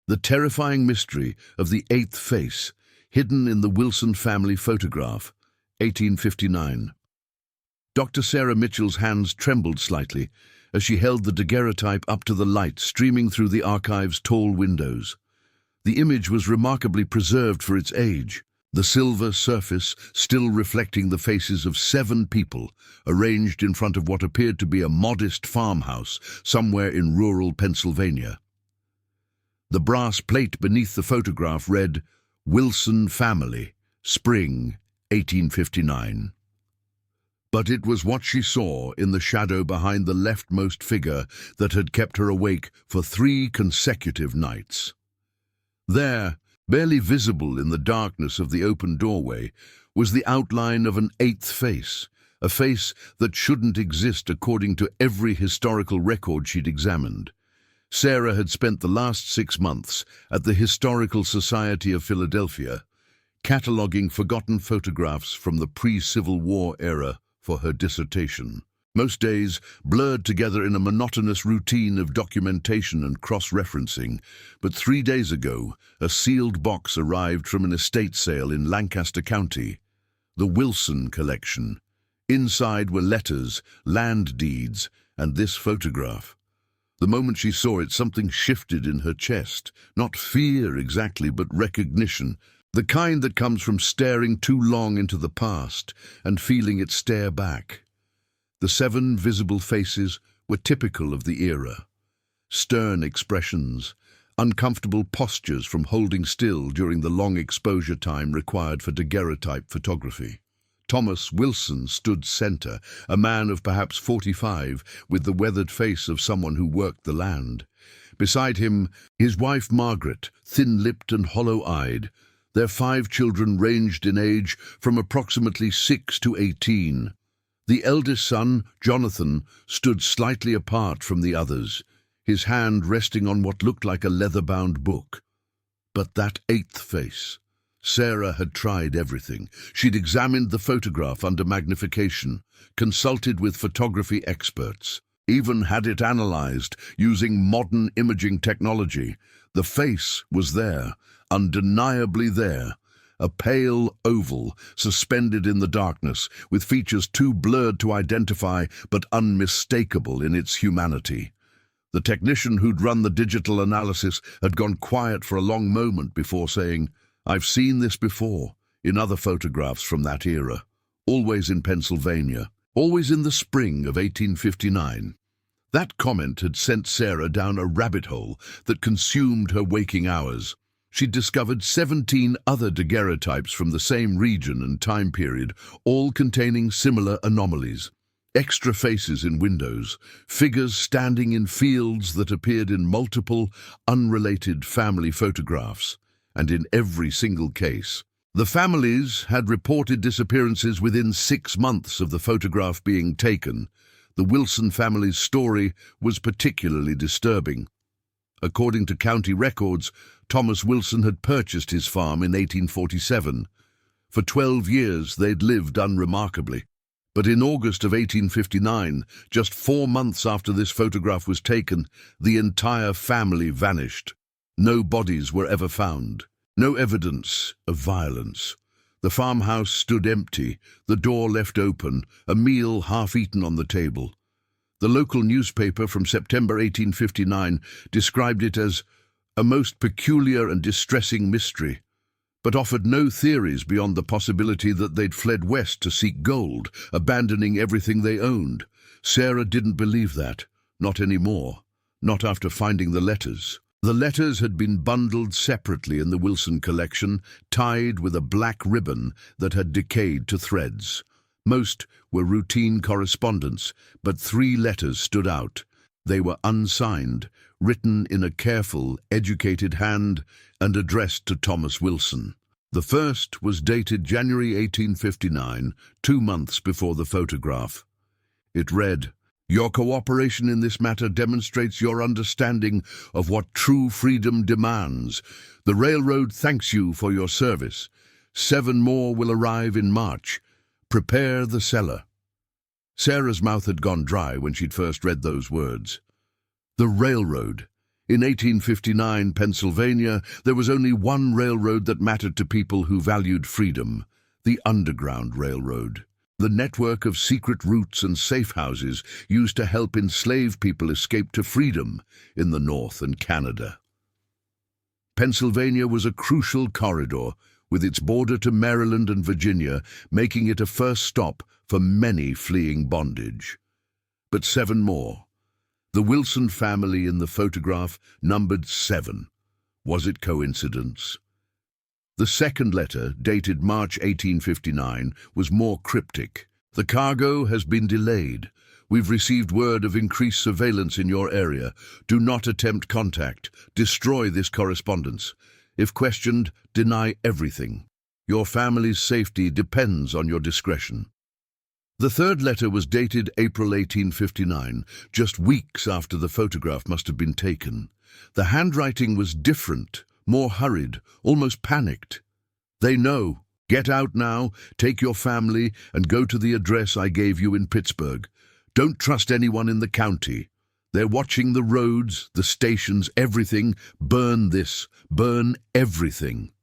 The terrifying mystery of the eighth face, hidden in the Wilson family photograph, 1859. Dr. Sarah Mitchell's hands trembled slightly as she held the daguerreotype up to the light streaming through the archive's tall windows. The image was remarkably preserved for its age, the silver surface still reflecting the faces of 7 people arranged in front of what appeared to be a modest farmhouse somewhere in rural Pennsylvania. The brass plate beneath the photograph read, "Wilson Family, Spring, 1859. But it was what she saw in the shadow behind the leftmost figure that had kept her awake for 3 consecutive nights. There, barely visible in the darkness of the open doorway, was the outline of an 8th face, a face that shouldn't exist according to every historical record she'd examined. Sarah had spent the last 6 months at the Historical Society of Philadelphia, cataloguing forgotten photographs from the pre-Civil War era for her dissertation. Most days blurred together in a monotonous routine of documentation and cross-referencing, but 3 days ago, a sealed box arrived from an estate sale in Lancaster County, the Wilson collection. Inside were letters, land deeds, and this photograph. The moment she saw it, something shifted in her chest. Not fear exactly, but recognition. The kind that comes from staring too long into the past and feeling it stare back. The 7 visible faces were typical of the era. Stern expressions, uncomfortable postures from holding still during the long exposure time required for daguerreotype photography. Thomas Wilson stood center, a man of perhaps 45, with the weathered face of someone who worked the land. Beside him, his wife Margaret, thin-lipped and hollow-eyed. Their 5 children ranged in age from approximately 6 to 18. The eldest son, Jonathan, stood slightly apart from the others, his hand resting on what looked like a leather-bound book. But that 8th face. Sarah had tried everything. She'd examined the photograph under magnification, consulted with photography experts, even had it analyzed using modern imaging technology. The face was there, undeniably there. A pale oval, suspended in the darkness, with features too blurred to identify but unmistakable in its humanity. The technician who'd run the digital analysis had gone quiet for a long moment before saying, "I've seen this before, in other photographs from that era, always in Pennsylvania, always in the spring of 1859. That comment had sent Sarah down a rabbit hole that consumed her waking hours. She'd discovered 17 other daguerreotypes from the same region and time period, all containing similar anomalies. Extra faces in windows, figures standing in fields that appeared in multiple, unrelated family photographs, and in every single case. The families had reported disappearances within 6 months of the photograph being taken. The Wilson family's story was particularly disturbing. According to county records, Thomas Wilson had purchased his farm in 1847. For 12 years they'd lived unremarkably. But in August of 1859, just 4 months after this photograph was taken, the entire family vanished. No bodies were ever found. No evidence of violence. The farmhouse stood empty, the door left open, a meal half-eaten on the table. The local newspaper from September 1859 described it as a most peculiar and distressing mystery, but offered no theories beyond the possibility that they'd fled west to seek gold, abandoning everything they owned. Sarah didn't believe that, not anymore, not after finding the letters. The letters had been bundled separately in the Wilson collection, tied with a black ribbon that had decayed to threads. Most were routine correspondence, but 3 letters stood out. They were unsigned, written in a careful, educated hand, and addressed to Thomas Wilson. The first was dated January 1859, 2 months before the photograph. It read, "Your cooperation in this matter demonstrates your understanding of what true freedom demands. The railroad thanks you for your service. 7 more will arrive in March. Prepare the cellar." Sarah's mouth had gone dry when she'd first read those words. The railroad. In 1859 Pennsylvania, there was only one railroad that mattered to people who valued freedom: the Underground Railroad. The network of secret routes and safe houses used to help enslaved people escape to freedom in the North and Canada. Pennsylvania was a crucial corridor, with its border to Maryland and Virginia making it a first stop for many fleeing bondage. But 7 more. The Wilson family in the photograph numbered 7. Was it coincidence? The second letter, dated March 1859, was more cryptic. "The cargo has been delayed. We've received word of increased surveillance in your area. Do not attempt contact. Destroy this correspondence. If questioned, deny everything. Your family's safety depends on your discretion." The third letter was dated April 1859, just weeks after the photograph must have been taken. The handwriting was different, more hurried, almost panicked. "They know. Get out now, take your family, and go to the address I gave you in Pittsburgh. Don't trust anyone in the county. They're watching the roads, the stations, everything. Burn this. Burn everything."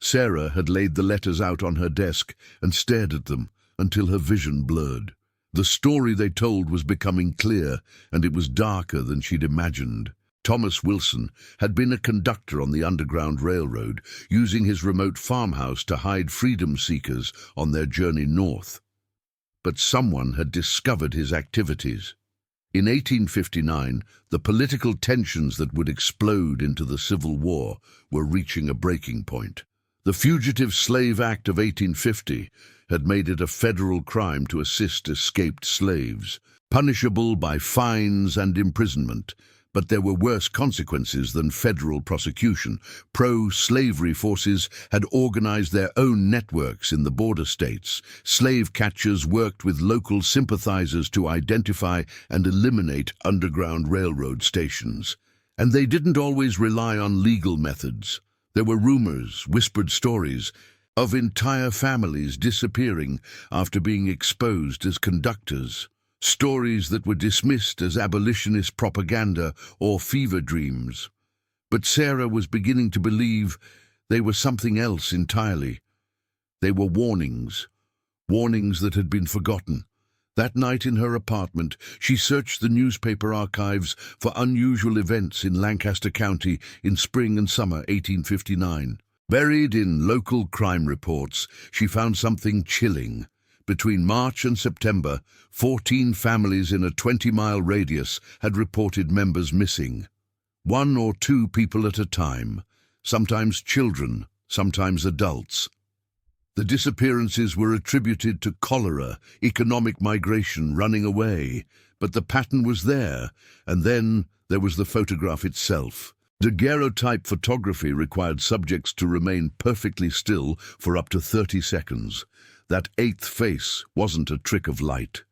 Sarah had laid the letters out on her desk and stared at them until her vision blurred. The story they told was becoming clear, and it was darker than she'd imagined. Thomas Wilson had been a conductor on the Underground Railroad, using his remote farmhouse to hide freedom seekers on their journey north. But someone had discovered his activities. In 1859, the political tensions that would explode into the Civil War were reaching a breaking point. The Fugitive Slave Act of 1850 had made it a federal crime to assist escaped slaves, punishable by fines and imprisonment. But there were worse consequences than federal prosecution. Pro-slavery forces had organized their own networks in the border states. Slave catchers worked with local sympathizers to identify and eliminate Underground Railroad stations. And they didn't always rely on legal methods. There were rumors, whispered stories, of entire families disappearing after being exposed as conductors. Stories that were dismissed as abolitionist propaganda or fever dreams. But Sarah was beginning to believe they were something else entirely. They were warnings, warnings that had been forgotten. That night in her apartment, she searched the newspaper archives for unusual events in Lancaster County in spring and summer 1859. Buried in local crime reports, she found something chilling. Between March and September, 14 families in a 20-mile radius had reported members missing. 1 or 2 people at a time, sometimes children, sometimes adults. The disappearances were attributed to cholera, economic migration, running away. But the pattern was there, and then there was the photograph itself. Daguerreotype photography required subjects to remain perfectly still for up to 30 seconds. That 8th face wasn't a trick of light.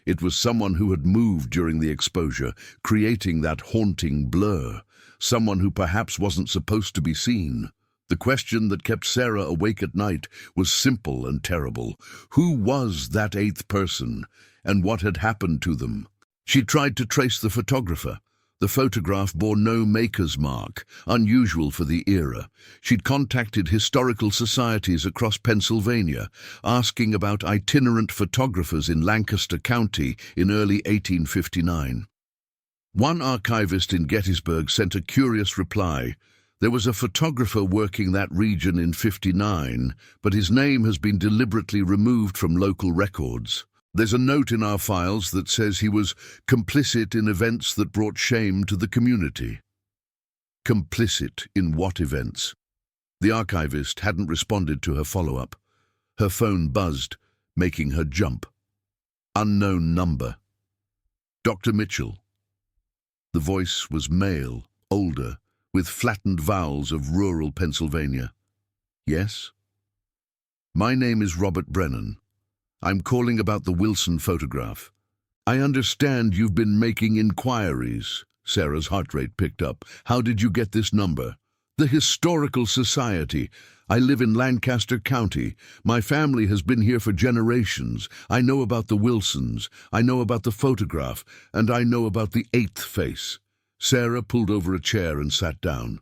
It was someone who had moved during the exposure, creating that haunting blur. Someone who perhaps wasn't supposed to be seen. The question that kept Sarah awake at night was simple and terrible. Who was that 8th person, and what had happened to them? She tried to trace the photographer. The photograph bore no maker's mark, unusual for the era. She'd contacted historical societies across Pennsylvania, asking about itinerant photographers in Lancaster County in early 1859. One archivist in Gettysburg sent a curious reply. There was a photographer working that region in '59, but his name has been deliberately removed from local records. There's a note in our files that says he was complicit in events that brought shame to the community. Complicit in what events? The archivist hadn't responded to her follow-up. Her phone buzzed, making her jump. Unknown number. Dr. Mitchell. The voice was male, older, with flattened vowels of rural Pennsylvania. Yes? My name is Robert Brennan. I'm calling about the Wilson photograph. I understand you've been making inquiries. Sarah's heart rate picked up. How did you get this number? The Historical Society. I live in Lancaster County. My family has been here for generations. I know about the Wilsons. I know about the photograph. And I know about the 8th face. Sarah pulled over a chair and sat down.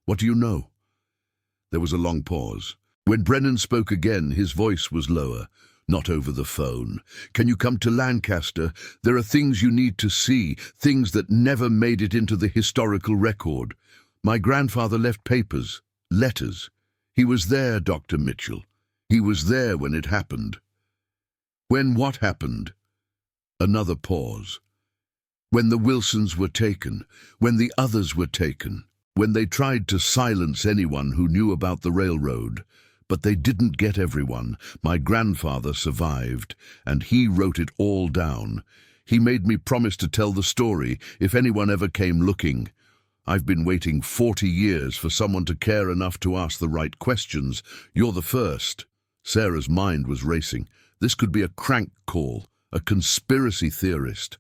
"What do you know?" There was a long pause. When Brennan spoke again, his voice was lower. "Not over the phone. Can you come to Lancaster? There are things you need to see, things that never made it into the historical record. My grandfather left papers, letters. He was there, Dr. Mitchell. He was there when it happened." "When what happened?" Another pause. "When the Wilsons were taken, when the others were taken, when they tried to silence anyone who knew about the railroad. But they didn't get everyone. My grandfather survived, and he wrote it all down. He made me promise to tell the story if anyone ever came looking. I've been waiting 40 years for someone to care enough to ask the right questions. You're the first." Sarah's mind was racing. This could be a crank call, a conspiracy theorist.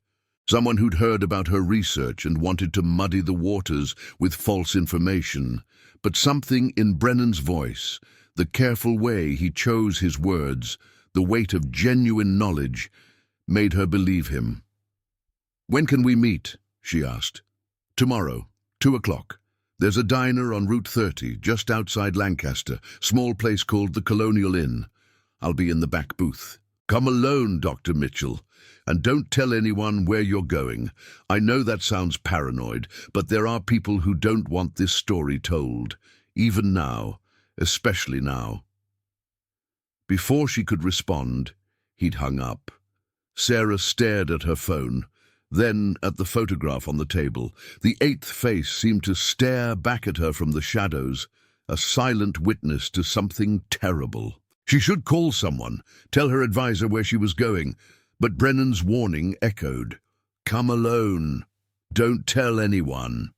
Someone who'd heard about her research and wanted to muddy the waters with false information. But something in Brennan's voice, the careful way he chose his words, the weight of genuine knowledge, made her believe him. "When can we meet?" she asked. "Tomorrow, 2 o'clock. There's a diner on Route 30, just outside Lancaster, small place called the Colonial Inn. I'll be in the back booth. Come alone, Dr. Mitchell, and don't tell anyone where you're going. I know that sounds paranoid, but there are people who don't want this story told, even now. Especially now." Before she could respond, he'd hung up. Sarah stared at her phone, then at the photograph on the table. The eighth face seemed to stare back at her from the shadows, a silent witness to something terrible. She should call someone, tell her advisor where she was going, but Brennan's warning echoed. "Come alone. Don't tell anyone."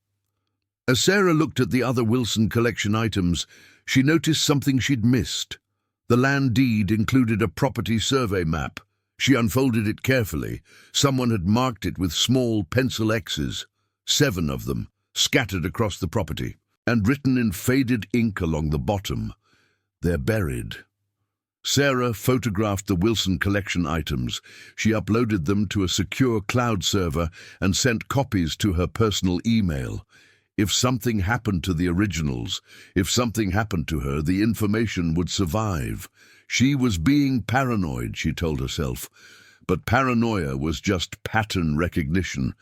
As Sarah looked at the other Wilson collection items, she noticed something she'd missed. The land deed included a property survey map. She unfolded it carefully. Someone had marked it with small pencil X's, 7 of them, scattered across the property, and written in faded ink along the bottom, "They're buried." Sarah photographed the Wilson collection items. She uploaded them to a secure cloud server and sent copies to her personal email. If something happened to the originals, if something happened to her, the information would survive. She was being paranoid, she told herself. But paranoia was just pattern recognition.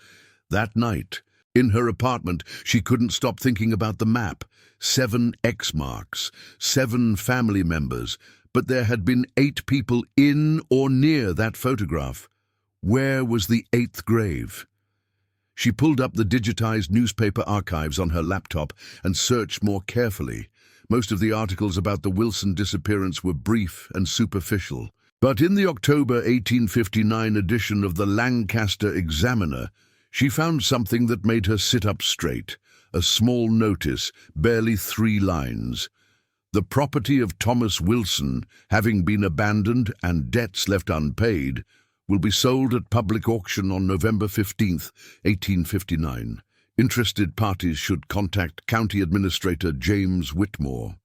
That night, in her apartment, she couldn't stop thinking about the map. 7 X marks, 7 family members, but there had been 8 people in or near that photograph. Where was the 8th grave? She pulled up the digitized newspaper archives on her laptop and searched more carefully. Most of the articles about the Wilson disappearance were brief and superficial. But in the October 1859 edition of the Lancaster Examiner, she found something that made her sit up straight. A small notice, barely 3 lines. "The property of Thomas Wilson, having been abandoned and debts left unpaid, will be sold at public auction on November 15th, 1859. Interested parties should contact County Administrator James Whitmore."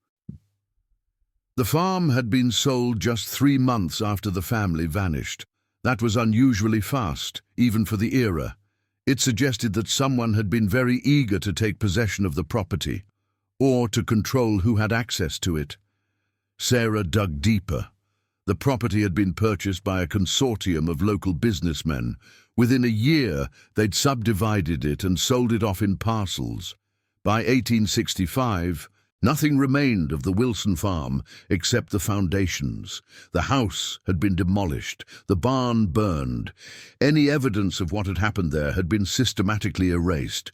The farm had been sold just 3 months after the family vanished. That was unusually fast, even for the era. It suggested that someone had been very eager to take possession of the property, or to control who had access to it. Sarah dug deeper. The property had been purchased by a consortium of local businessmen. Within a year, they'd subdivided it and sold it off in parcels. By 1865, nothing remained of the Wilson farm except the foundations. The house had been demolished, the barn burned. Any evidence of what had happened there had been systematically erased.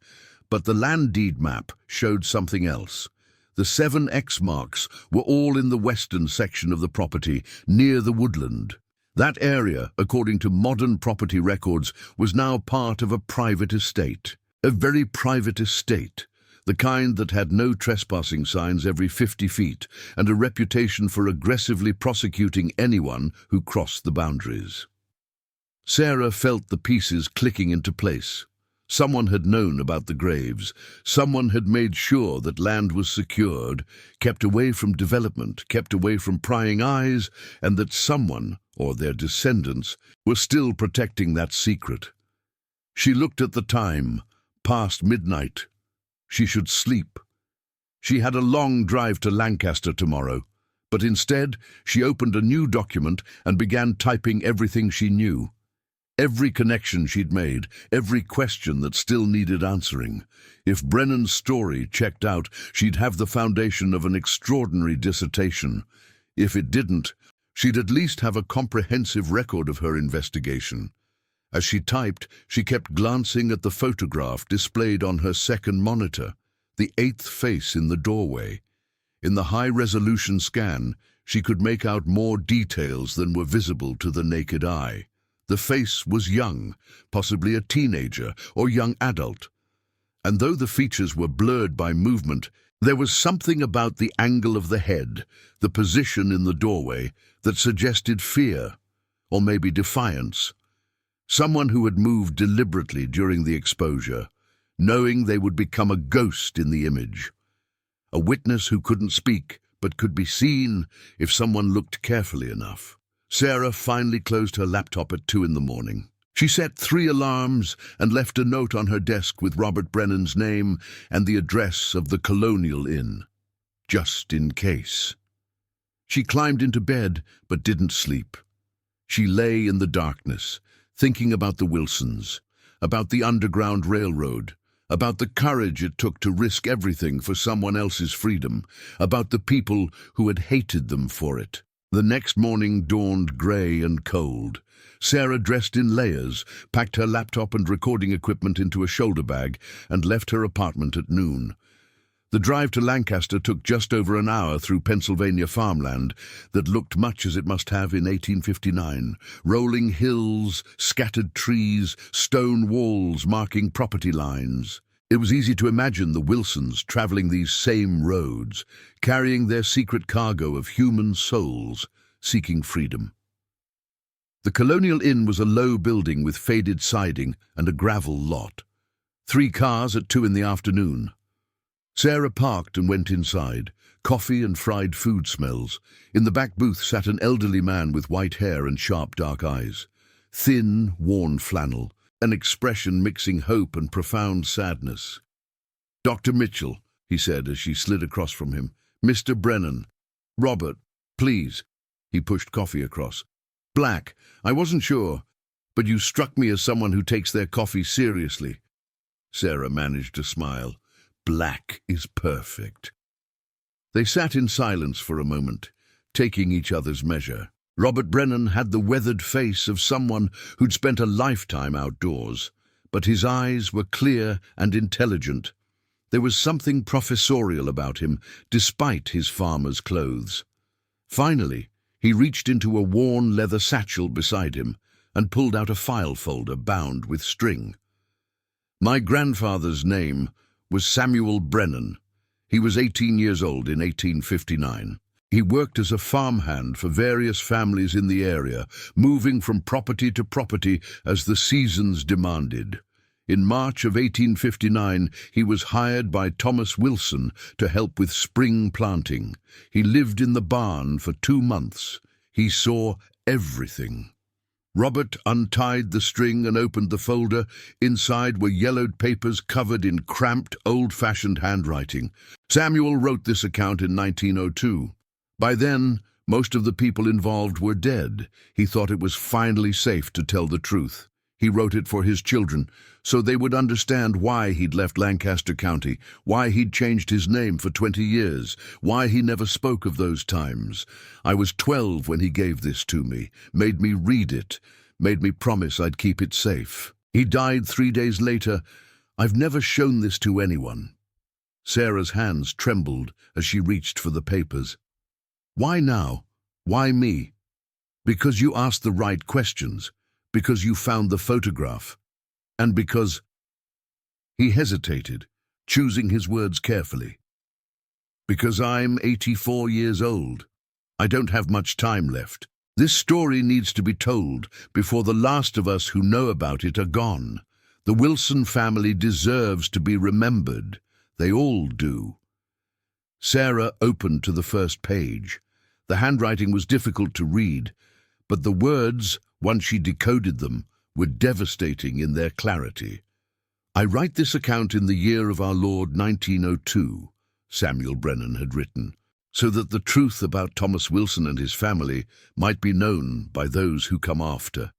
But the land deed map showed something else. The 7 X marks were all in the western section of the property, near the woodland. That area, according to modern property records, was now part of a private estate. A very private estate, the kind that had no trespassing signs every 50 feet and a reputation for aggressively prosecuting anyone who crossed the boundaries. Sarah felt the pieces clicking into place. Someone had known about the graves. Someone had made sure that land was secured, kept away from development, kept away from prying eyes, and that someone, or their descendants, were still protecting that secret. She looked at the time, past midnight. She should sleep. She had a long drive to Lancaster tomorrow, but instead she opened a new document and began typing everything she knew. Every connection she'd made, every question that still needed answering. If Brennan's story checked out, she'd have the foundation of an extraordinary dissertation. If it didn't, she'd at least have a comprehensive record of her investigation. As she typed, she kept glancing at the photograph displayed on her second monitor, the eighth face in the doorway. In the high-resolution scan, she could make out more details than were visible to the naked eye. The face was young, possibly a teenager or young adult. And though the features were blurred by movement, there was something about the angle of the head, the position in the doorway, that suggested fear, or maybe defiance. Someone who had moved deliberately during the exposure, knowing they would become a ghost in the image. A witness who couldn't speak, but could be seen if someone looked carefully enough. Sarah finally closed her laptop at 2 in the morning. She set 3 alarms and left a note on her desk with Robert Brennan's name and the address of the Colonial Inn, just in case. She climbed into bed, but didn't sleep. She lay in the darkness, thinking about the Wilsons, about the Underground Railroad, about the courage it took to risk everything for someone else's freedom, about the people who had hated them for it. The next morning dawned grey and cold. Sarah dressed in layers, packed her laptop and recording equipment into a shoulder bag, and left her apartment at noon. The drive to Lancaster took just over an hour through Pennsylvania farmland that looked much as it must have in 1859. Rolling hills, scattered trees, stone walls marking property lines. It was easy to imagine the Wilsons traveling these same roads, carrying their secret cargo of human souls, seeking freedom. The Colonial Inn was a low building with faded siding and a gravel lot. 3 cars at 2 in the afternoon. Sarah parked and went inside. Coffee and fried food smells. In the back booth sat an elderly man with white hair and sharp dark eyes. Thin, worn flannel, an expression mixing hope and profound sadness. "Dr. Mitchell," he said as she slid across from him. "Mr. Brennan. Robert, please." He pushed coffee across. "Black, I wasn't sure, but you struck me as someone who takes their coffee seriously." Sarah managed to smile. "Black is perfect." They sat in silence for a moment, taking each other's measure. Robert Brennan had the weathered face of someone who'd spent a lifetime outdoors, but his eyes were clear and intelligent. There was something professorial about him, despite his farmer's clothes. Finally, he reached into a worn leather satchel beside him and pulled out a file folder bound with string. "My grandfather's name was Samuel Brennan. He was 18 years old in 1859. He worked as a farmhand for various families in the area, moving from property to property as the seasons demanded. In March of 1859, he was hired by Thomas Wilson to help with spring planting. He lived in the barn for 2 months. He saw everything." Robert untied the string and opened the folder. Inside were yellowed papers covered in cramped, old-fashioned handwriting. Samuel wrote this account in 1902. By then, most of the people involved were dead. He thought it was finally safe to tell the truth. He wrote it for his children, so they would understand why he'd left Lancaster County, why he'd changed his name for 20 years, why he never spoke of those times. "I was 12 when he gave this to me, made me read it, made me promise I'd keep it safe. He died 3 days later. I've never shown this to anyone." Sarah's hands trembled as she reached for the papers. "Why now? Why me?" "Because you asked the right questions. Because you found the photograph. And because—" He hesitated, choosing his words carefully. "Because I'm 84 years old. I don't have much time left. This story needs to be told before the last of us who know about it are gone. The Wilson family deserves to be remembered. They all do." Sarah opened to the first page. The handwriting was difficult to read, but the words, once she decoded them, were devastating in their clarity. I write this account in the year of our Lord 1902, Samuel Brennan had written, so that the truth about Thomas Wilson and his family might be known by those who come after.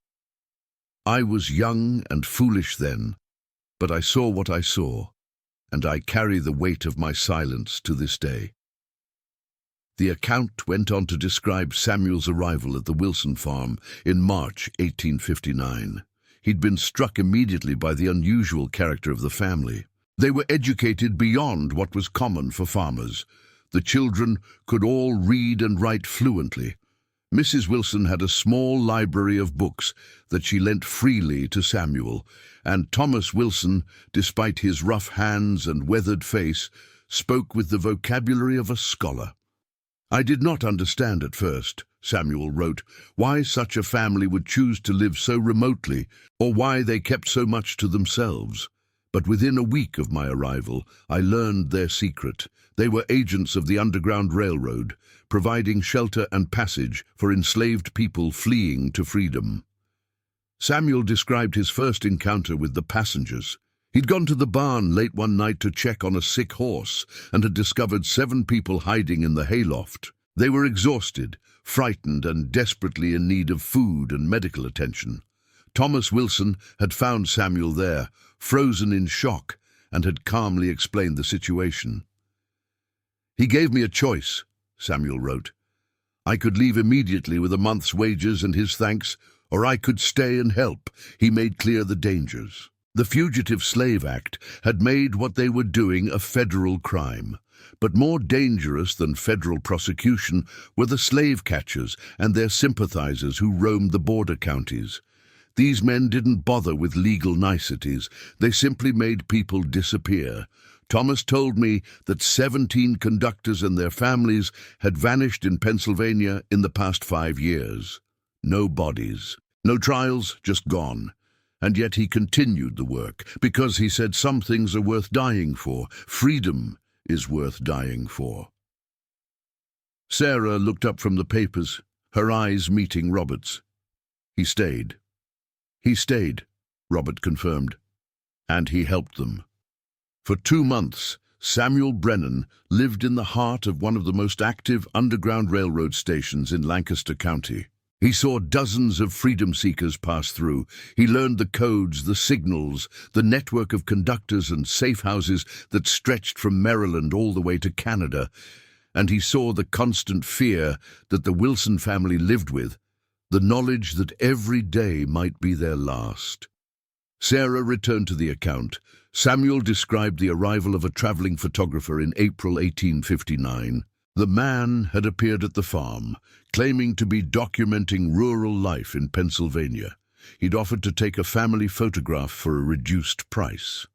I was young and foolish then, but I saw what I saw, and I carry the weight of my silence to this day. The account went on to describe Samuel's arrival at the Wilson farm in March 1859. He'd been struck immediately by the unusual character of the family. They were educated beyond what was common for farmers. The children could all read and write fluently. Mrs. Wilson had a small library of books that she lent freely to Samuel, and Thomas Wilson, despite his rough hands and weathered face, spoke with the vocabulary of a scholar. I did not understand at first, Samuel wrote, why such a family would choose to live so remotely, or why they kept so much to themselves. But within a week of my arrival, I learned their secret. They were agents of the Underground Railroad, providing shelter and passage for enslaved people fleeing to freedom. Samuel described his first encounter with the passengers. He'd gone to the barn late one night to check on a sick horse and had discovered 7 people hiding in the hayloft. They were exhausted, frightened, and desperately in need of food and medical attention. Thomas Wilson had found Samuel there, frozen in shock, and had calmly explained the situation. He gave me a choice, Samuel wrote. I could leave immediately with a month's wages and his thanks, or I could stay and help. He made clear the dangers. The Fugitive Slave Act had made what they were doing a federal crime. But more dangerous than federal prosecution were the slave catchers and their sympathizers who roamed the border counties. These men didn't bother with legal niceties. They simply made people disappear. Thomas told me that 17 conductors and their families had vanished in Pennsylvania in the past 5 years. No bodies, no trials, just gone. And yet he continued the work, because he said some things are worth dying for. Freedom is worth dying for. Sarah looked up from the papers, her eyes meeting Robert's. He stayed. He stayed, Robert confirmed, and he helped them. For 2 months, Samuel Brennan lived in the heart of one of the most active Underground Railroad stations in Lancaster County. He saw dozens of freedom seekers pass through. He learned the codes, the signals, the network of conductors and safe houses that stretched from Maryland all the way to Canada. And he saw the constant fear that the Wilson family lived with, the knowledge that every day might be their last. Sarah returned to the account. Samuel described the arrival of a traveling photographer in April 1859. The man had appeared at the farm, claiming to be documenting rural life in Pennsylvania. He'd offered to take a family photograph for a reduced price.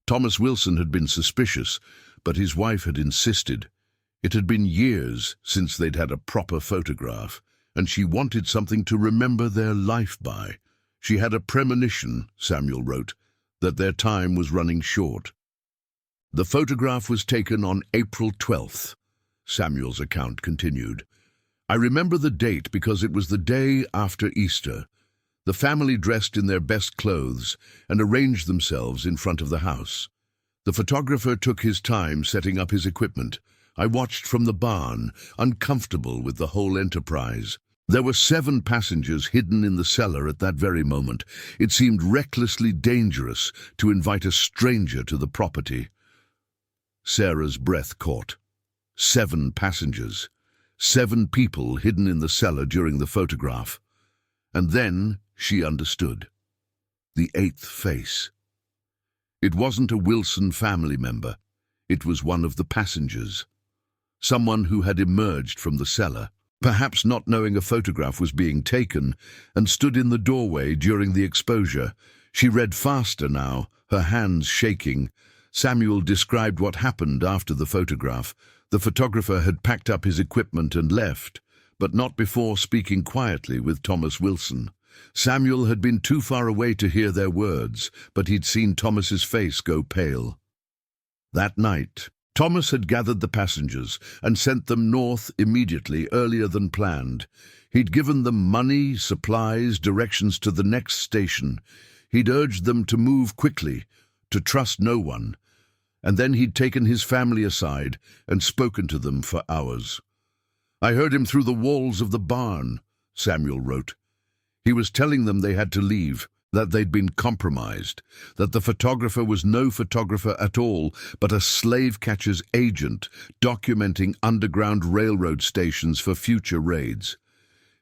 Thomas Wilson had been suspicious, but his wife had insisted. It had been years since they'd had a proper photograph, and she wanted something to remember their life by. She had a premonition, Samuel wrote, that their time was running short. The photograph was taken on April 12th. Samuel's account continued. I remember the date because it was the day after Easter. The family dressed in their best clothes and arranged themselves in front of the house. The photographer took his time setting up his equipment. I watched from the barn, uncomfortable with the whole enterprise. There were 7 passengers hidden in the cellar at that very moment. It seemed recklessly dangerous to invite a stranger to the property. Sarah's breath caught. 7 passengers, 7 people hidden in the cellar during the photograph. And then she understood. The 8th face. It wasn't a Wilson family member. It was one of the passengers. Someone who had emerged from the cellar, perhaps not knowing a photograph was being taken, and stood in the doorway during the exposure. She read faster now, her hands shaking. Samuel described what happened after the photograph. The photographer had packed up his equipment and left, but not before speaking quietly with Thomas Wilson. Samuel had been too far away to hear their words, but he'd seen Thomas's face go pale. That night, Thomas had gathered the passengers and sent them north immediately, earlier than planned. He'd given them money, supplies, directions to the next station. He'd urged them to move quickly. to trust no one, and then he'd taken his family aside and spoken to them for hours. "I heard him through the walls of the barn," Samuel wrote. "He was telling them they had to leave, that they'd been compromised, that the photographer was no photographer at all, but a slave catcher's agent documenting underground railroad stations for future raids.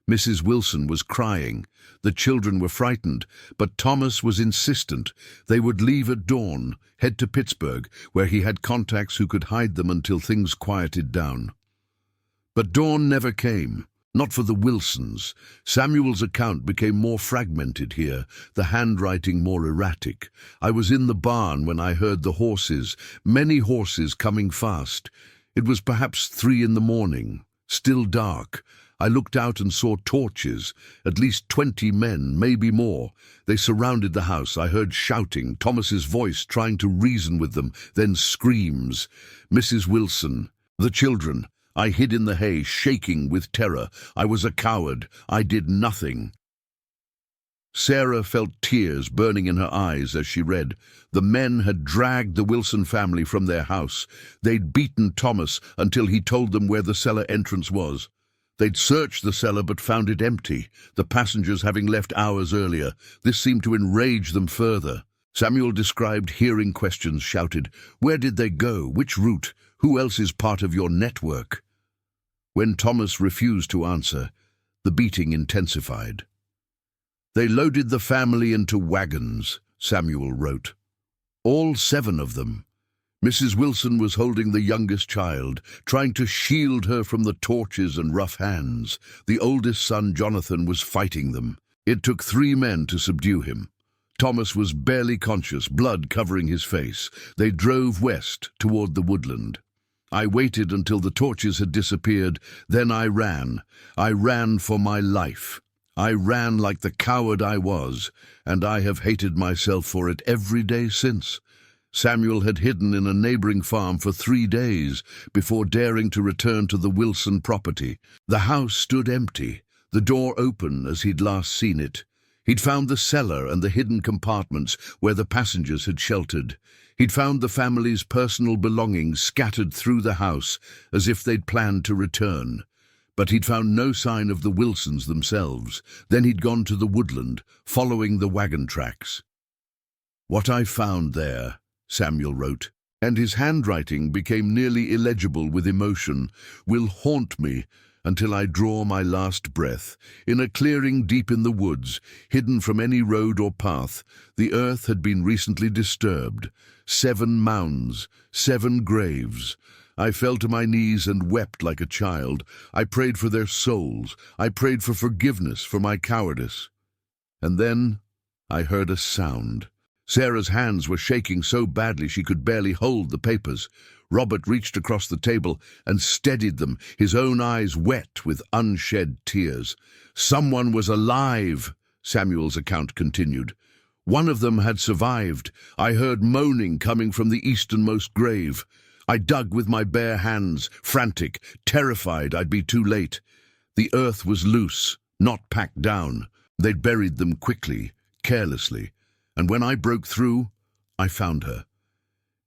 Mrs. Wilson was crying. The children were frightened, but Thomas was insistent. They would leave at dawn, head to Pittsburgh, where he had contacts who could hide them until things quieted down. But dawn never came. Not for the Wilsons. Samuel's account became more fragmented here, the handwriting more erratic. "I was in the barn when I heard the horses, many horses coming fast. It was perhaps 3 in the morning, still dark. I looked out and saw torches, at least 20 men, maybe more. They surrounded the house. I heard shouting, Thomas's voice trying to reason with them, then screams. Mrs. Wilson, the children. I hid in the hay, shaking with terror. I was a coward. I did nothing." Sarah felt tears burning in her eyes as she read. The men had dragged the Wilson family from their house. They'd beaten Thomas until he told them where the cellar entrance was. They'd searched the cellar but found it empty, the passengers having left hours earlier. This seemed to enrage them further. Samuel described hearing questions shouted, "Where did they go? Which route? Who else is part of your network?" When Thomas refused to answer, the beating intensified. "They loaded the family into wagons," Samuel wrote. "All 7 of them. Mrs. Wilson was holding the youngest child, trying to shield her from the torches and rough hands. The oldest son, Jonathan, was fighting them. It took 3 men to subdue him. Thomas was barely conscious, blood covering his face. They drove west toward the woodland. I waited until the torches had disappeared. Then I ran. I ran for my life. I ran like the coward I was, and I have hated myself for it every day since." Samuel had hidden in a neighboring farm for 3 days before daring to return to the Wilson property. The house stood empty, the door open as he'd last seen it. He'd found the cellar and the hidden compartments where the passengers had sheltered. He'd found the family's personal belongings scattered through the house as if they'd planned to return. But he'd found no sign of the Wilsons themselves. Then he'd gone to the woodland, following the wagon tracks. "What I found there," Samuel wrote, and his handwriting became nearly illegible with emotion, "will haunt me until I draw my last breath. In a clearing deep in the woods, hidden from any road or path, the earth had been recently disturbed. 7 mounds, 7 graves. I fell to my knees and wept like a child. I prayed for their souls. I prayed for forgiveness for my cowardice. And then I heard a sound." Sarah's hands were shaking so badly she could barely hold the papers. Robert reached across the table and steadied them, his own eyes wet with unshed tears. "Someone was alive," Samuel's account continued. "One of them had survived. I heard moaning coming from the easternmost grave. I dug with my bare hands, frantic, terrified I'd be too late. The earth was loose, not packed down. They'd buried them quickly, carelessly. And when I broke through, I found her.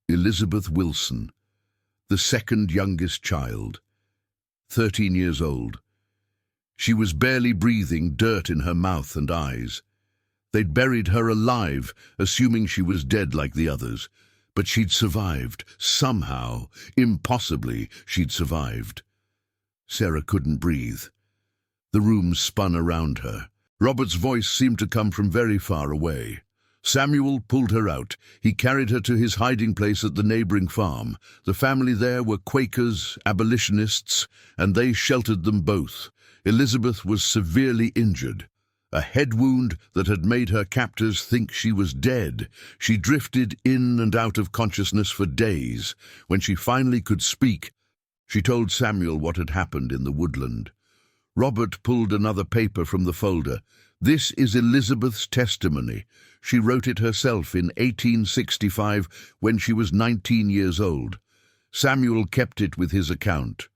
Elizabeth Wilson, the 2nd youngest child, 13 years old. She was barely breathing, dirt in her mouth and eyes. They'd buried her alive, assuming she was dead like the others. But she'd survived. Somehow, impossibly, she'd survived." Sarah couldn't breathe. The room spun around her. Robert's voice seemed to come from very far away. Samuel pulled her out. He carried her to his hiding place at the neighboring farm. The family there were Quakers, abolitionists, and they sheltered them both. Elizabeth was severely injured. A head wound that had made her captors think she was dead. She drifted in and out of consciousness for days. When she finally could speak, she told Samuel what had happened in the woodland. Robert pulled another paper from the folder. "This is Elizabeth's testimony. She wrote it herself in 1865 when she was 19 years old. Samuel kept it with his account.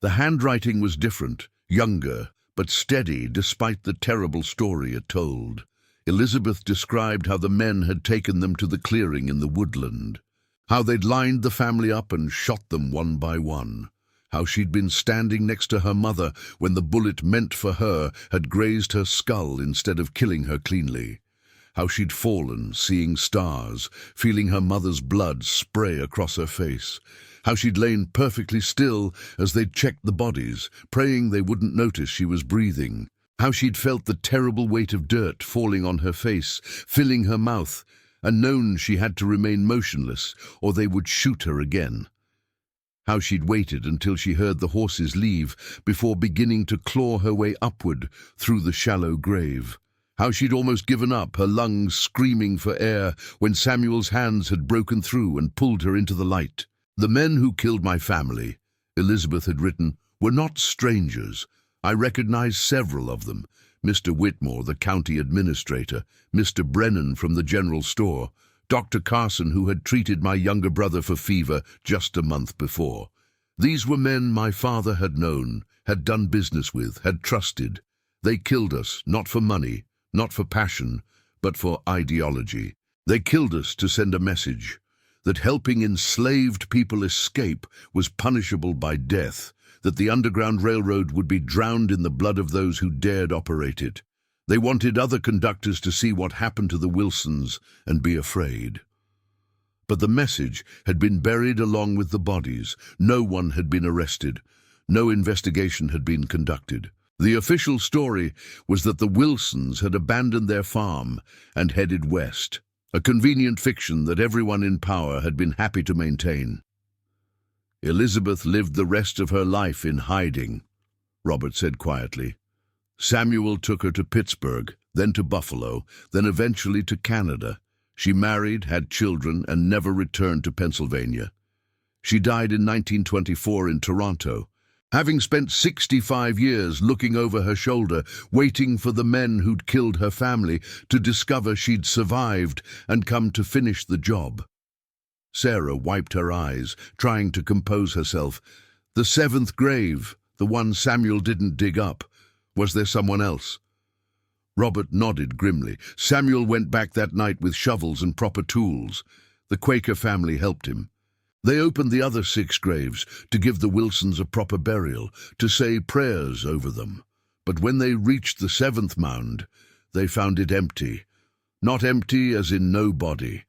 The handwriting was different, younger, but steady despite the terrible story it told. Elizabeth described how the men had taken them to the clearing in the woodland, how they'd lined the family up and shot them one by one, how she'd been standing next to her mother when the bullet meant for her had grazed her skull instead of killing her cleanly, how she'd fallen, seeing stars, feeling her mother's blood spray across her face, how she'd lain perfectly still as they'd checked the bodies, praying they wouldn't notice she was breathing, how she'd felt the terrible weight of dirt falling on her face, filling her mouth, and known she had to remain motionless or they would shoot her again. How she'd waited until she heard the horses leave before beginning to claw her way upward through the shallow grave. How she'd almost given up, her lungs screaming for air, when Samuel's hands had broken through and pulled her into the light. "The men who killed my family," Elizabeth had written, "were not strangers. I recognized several of them. Mr. Whitmore, the county administrator, Mr. Brennan from the general store, Dr. Carson, who had treated my younger brother for fever just a month before. These were men my father had known, had done business with, had trusted. They killed us, not for money, not for passion, but for ideology. They killed us to send a message that helping enslaved people escape was punishable by death, that the Underground Railroad would be drowned in the blood of those who dared operate it. They wanted other conductors to see what happened to the Wilsons and be afraid. But the message had been buried along with the bodies. No one had been arrested. No investigation had been conducted. The official story was that the Wilsons had abandoned their farm and headed west, a convenient fiction that everyone in power had been happy to maintain. Elizabeth lived the rest of her life in hiding, Robert said quietly. Samuel took her to Pittsburgh, then to Buffalo, then eventually to Canada. She married, had children, and never returned to Pennsylvania. She died in 1924 in Toronto, having spent 65 years looking over her shoulder, waiting for the men who'd killed her family to discover she'd survived and come to finish the job. Sarah wiped her eyes, trying to compose herself. The seventh grave, the one Samuel didn't dig up. Was there someone else? Robert nodded grimly. Samuel went back that night with shovels and proper tools. The Quaker family helped him. They opened the other 6 graves to give the Wilsons a proper burial, to say prayers over them. But when they reached the 7th mound, they found it empty. Not empty as in no body.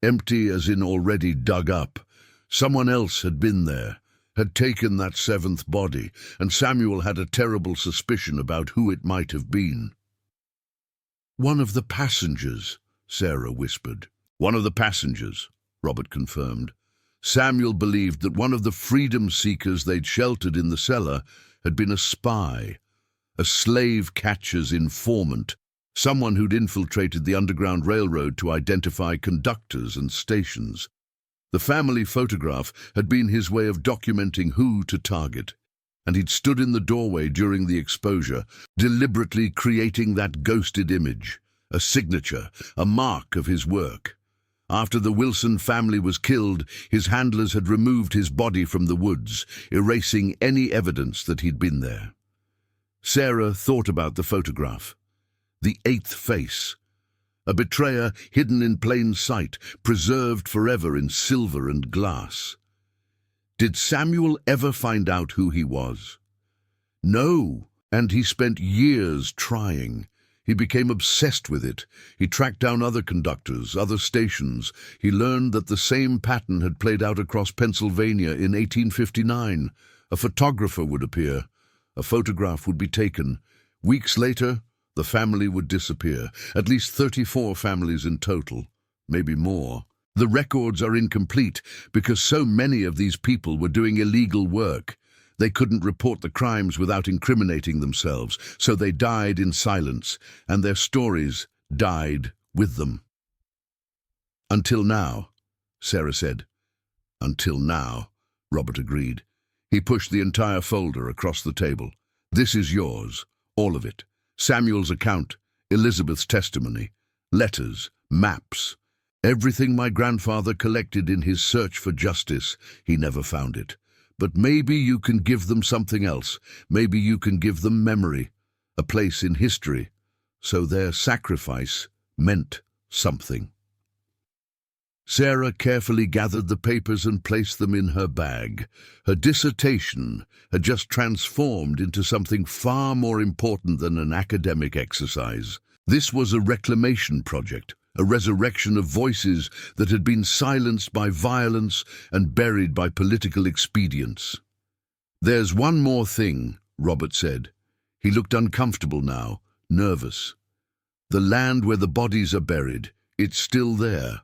Empty as in already dug up. Someone else had been there, had taken that 7th body, and Samuel had a terrible suspicion about who it might have been. "One of the passengers," Sarah whispered. "One of the passengers," Robert confirmed. Samuel believed that one of the freedom seekers they'd sheltered in the cellar had been a spy, a slave catcher's informant, someone who'd infiltrated the Underground Railroad to identify conductors and stations. The family photograph had been his way of documenting who to target, and he'd stood in the doorway during the exposure, deliberately creating that ghosted image, a signature, a mark of his work. After the Wilson family was killed, his handlers had removed his body from the woods, erasing any evidence that he'd been there. Sarah thought about the photograph. The 8th face. A betrayer hidden in plain sight, preserved forever in silver and glass. Did Samuel ever find out who he was? No, and he spent years trying. He became obsessed with it. He tracked down other conductors, other stations. He learned that the same pattern had played out across Pennsylvania in 1859. A photographer would appear. A photograph would be taken. Weeks later, the family would disappear. At least 34 families in total, maybe more. The records are incomplete because so many of these people were doing illegal work. They couldn't report the crimes without incriminating themselves, so they died in silence, and their stories died with them. "Until now," Sarah said. "Until now," Robert agreed. He pushed the entire folder across the table. "This is yours, all of it. Samuel's account, Elizabeth's testimony, letters, maps. Everything my grandfather collected in his search for justice. He never found it. But maybe you can give them something else. Maybe you can give them memory, a place in history, so their sacrifice meant something. Sarah carefully gathered the papers and placed them in her bag. Her dissertation had just transformed into something far more important than an academic exercise. This was a reclamation project, a resurrection of voices that had been silenced by violence and buried by political expedients. "There's one more thing," Robert said. He looked uncomfortable now, nervous. "The land where the bodies are buried, it's still there.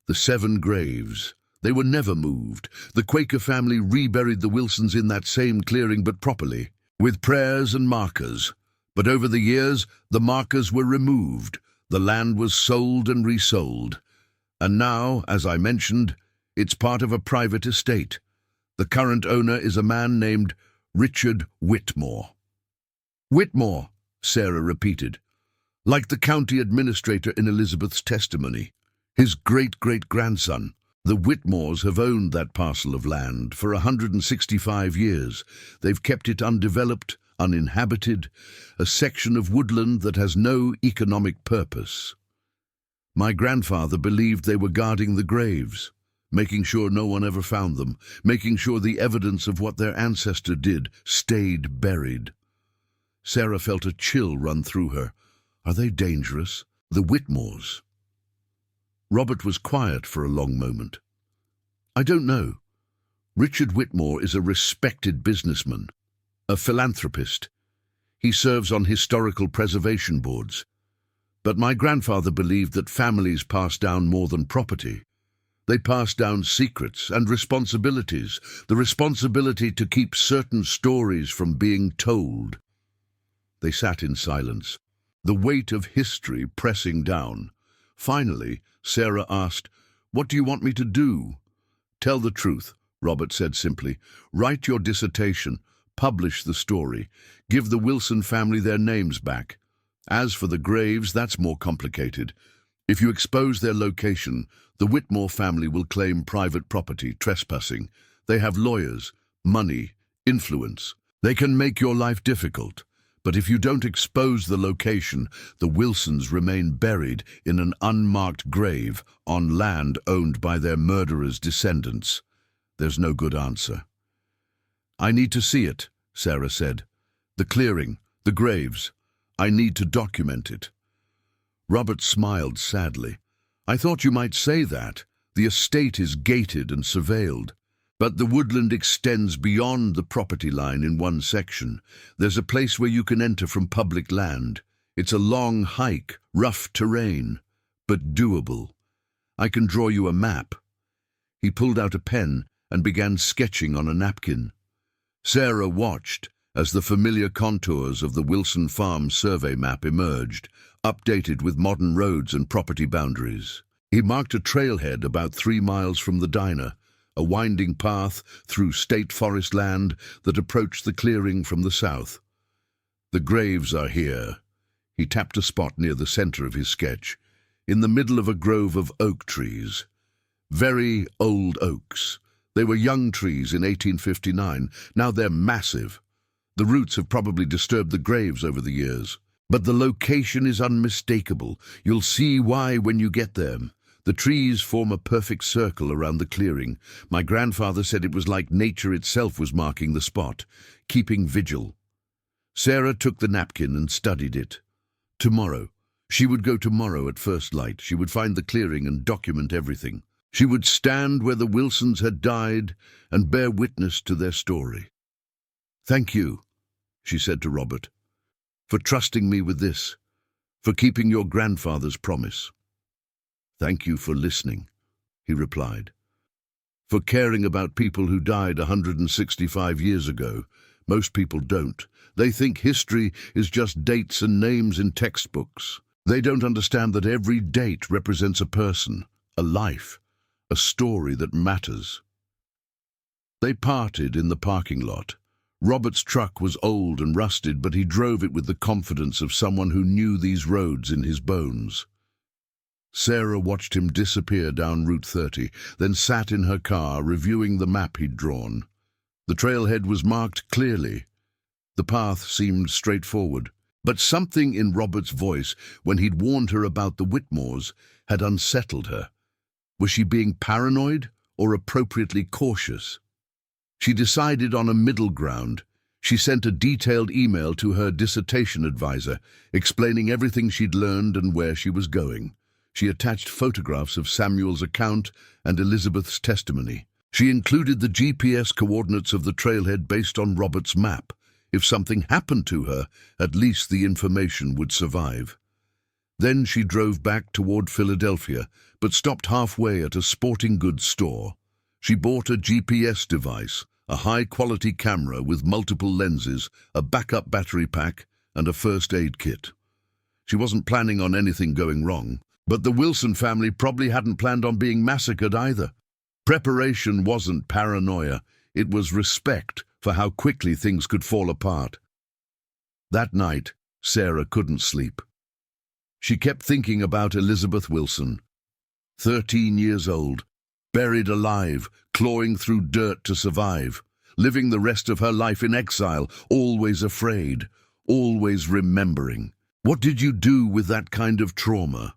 The 7 graves. They were never moved. The Quaker family reburied the Wilsons in that same clearing, but properly, with prayers and markers. But over the years, the markers were removed. The land was sold and resold. And now, as I mentioned, it's part of a private estate. The current owner is a man named Richard Whitmore." "Whitmore," Sarah repeated, "like the county administrator in Elizabeth's testimony. His great-great-grandson. The Whitmores have owned that parcel of land for 165 years. They've kept it undeveloped, uninhabited, a section of woodland that has no economic purpose. My grandfather believed they were guarding the graves, making sure no one ever found them, making sure the evidence of what their ancestor did stayed buried." Sarah felt a chill run through her. Are they dangerous? The Whitmores? Robert was quiet for a long moment. "I don't know. Richard Whitmore is a respected businessman, a philanthropist. He serves on historical preservation boards. But my grandfather believed that families pass down more than property. They pass down secrets and responsibilities, the responsibility to keep certain stories from being told." They sat in silence, the weight of history pressing down. Finally, Sarah asked, "What do you want me to do?" "Tell the truth," Robert said simply. "Write your dissertation, publish the story, give the Wilson family their names back. As for the graves, that's more complicated. If you expose their location, the Whitmore family will claim private property, trespassing. They have lawyers, money, influence. They can make your life difficult. But if you don't expose the location, the Wilsons remain buried in an unmarked grave on land owned by their murderers' descendants. There's no good answer." "I need to see it," Sarah said. "The clearing, the graves. I need to document it." Robert smiled sadly. "I thought you might say that. The estate is gated and surveilled. But the woodland extends beyond the property line in one section. There's a place where you can enter from public land. It's a long hike, rough terrain, but doable. I can draw you a map." He pulled out a pen and began sketching on a napkin. Sarah watched as the familiar contours of the Wilson Farm survey map emerged, updated with modern roads and property boundaries. He marked a trailhead about 3 miles from the diner, a winding path through state forest land that approached the clearing from the south. "The graves are here." He tapped a spot near the center of his sketch, in the middle of a grove of oak trees. Very old oaks. They were young trees in 1859. Now they're massive. The roots have probably disturbed the graves over the years. But the location is unmistakable. You'll see why when you get there. The trees form a perfect circle around the clearing. My grandfather said it was like nature itself was marking the spot, keeping vigil. Sarah took the napkin and studied it. Tomorrow. She would go tomorrow at first light. She would find the clearing and document everything. She would stand where the Wilsons had died and bear witness to their story. "Thank you," she said to Robert, "for trusting me with this, for keeping your grandfather's promise." "Thank you for listening," he replied. "For caring about people who died 165 years ago. Most people don't. They think history is just dates and names in textbooks. They don't understand that every date represents a person, a life, a story that matters." They parted in the parking lot. Robert's truck was old and rusted, but he drove it with the confidence of someone who knew these roads in his bones. Sarah watched him disappear down Route 30, then sat in her car reviewing the map he'd drawn. The trailhead was marked clearly. The path seemed straightforward. But something in Robert's voice, when he'd warned her about the Whitmores, had unsettled her. Was she being paranoid or appropriately cautious? She decided on a middle ground. She sent a detailed email to her dissertation advisor, explaining everything she'd learned and where she was going. She attached photographs of Samuel's account and Elizabeth's testimony. She included the GPS coordinates of the trailhead based on Robert's map. If something happened to her, at least the information would survive. Then she drove back toward Philadelphia, but stopped halfway at a sporting goods store. She bought a GPS device, a high-quality camera with multiple lenses, a backup battery pack, and a first aid kit. She wasn't planning on anything going wrong, but the Wilson family probably hadn't planned on being massacred either. Preparation wasn't paranoia, it was respect for how quickly things could fall apart. That night, Sarah couldn't sleep. She kept thinking about Elizabeth Wilson, 13 years old, buried alive, clawing through dirt to survive, living the rest of her life in exile, always afraid, always remembering. What did you do with that kind of trauma?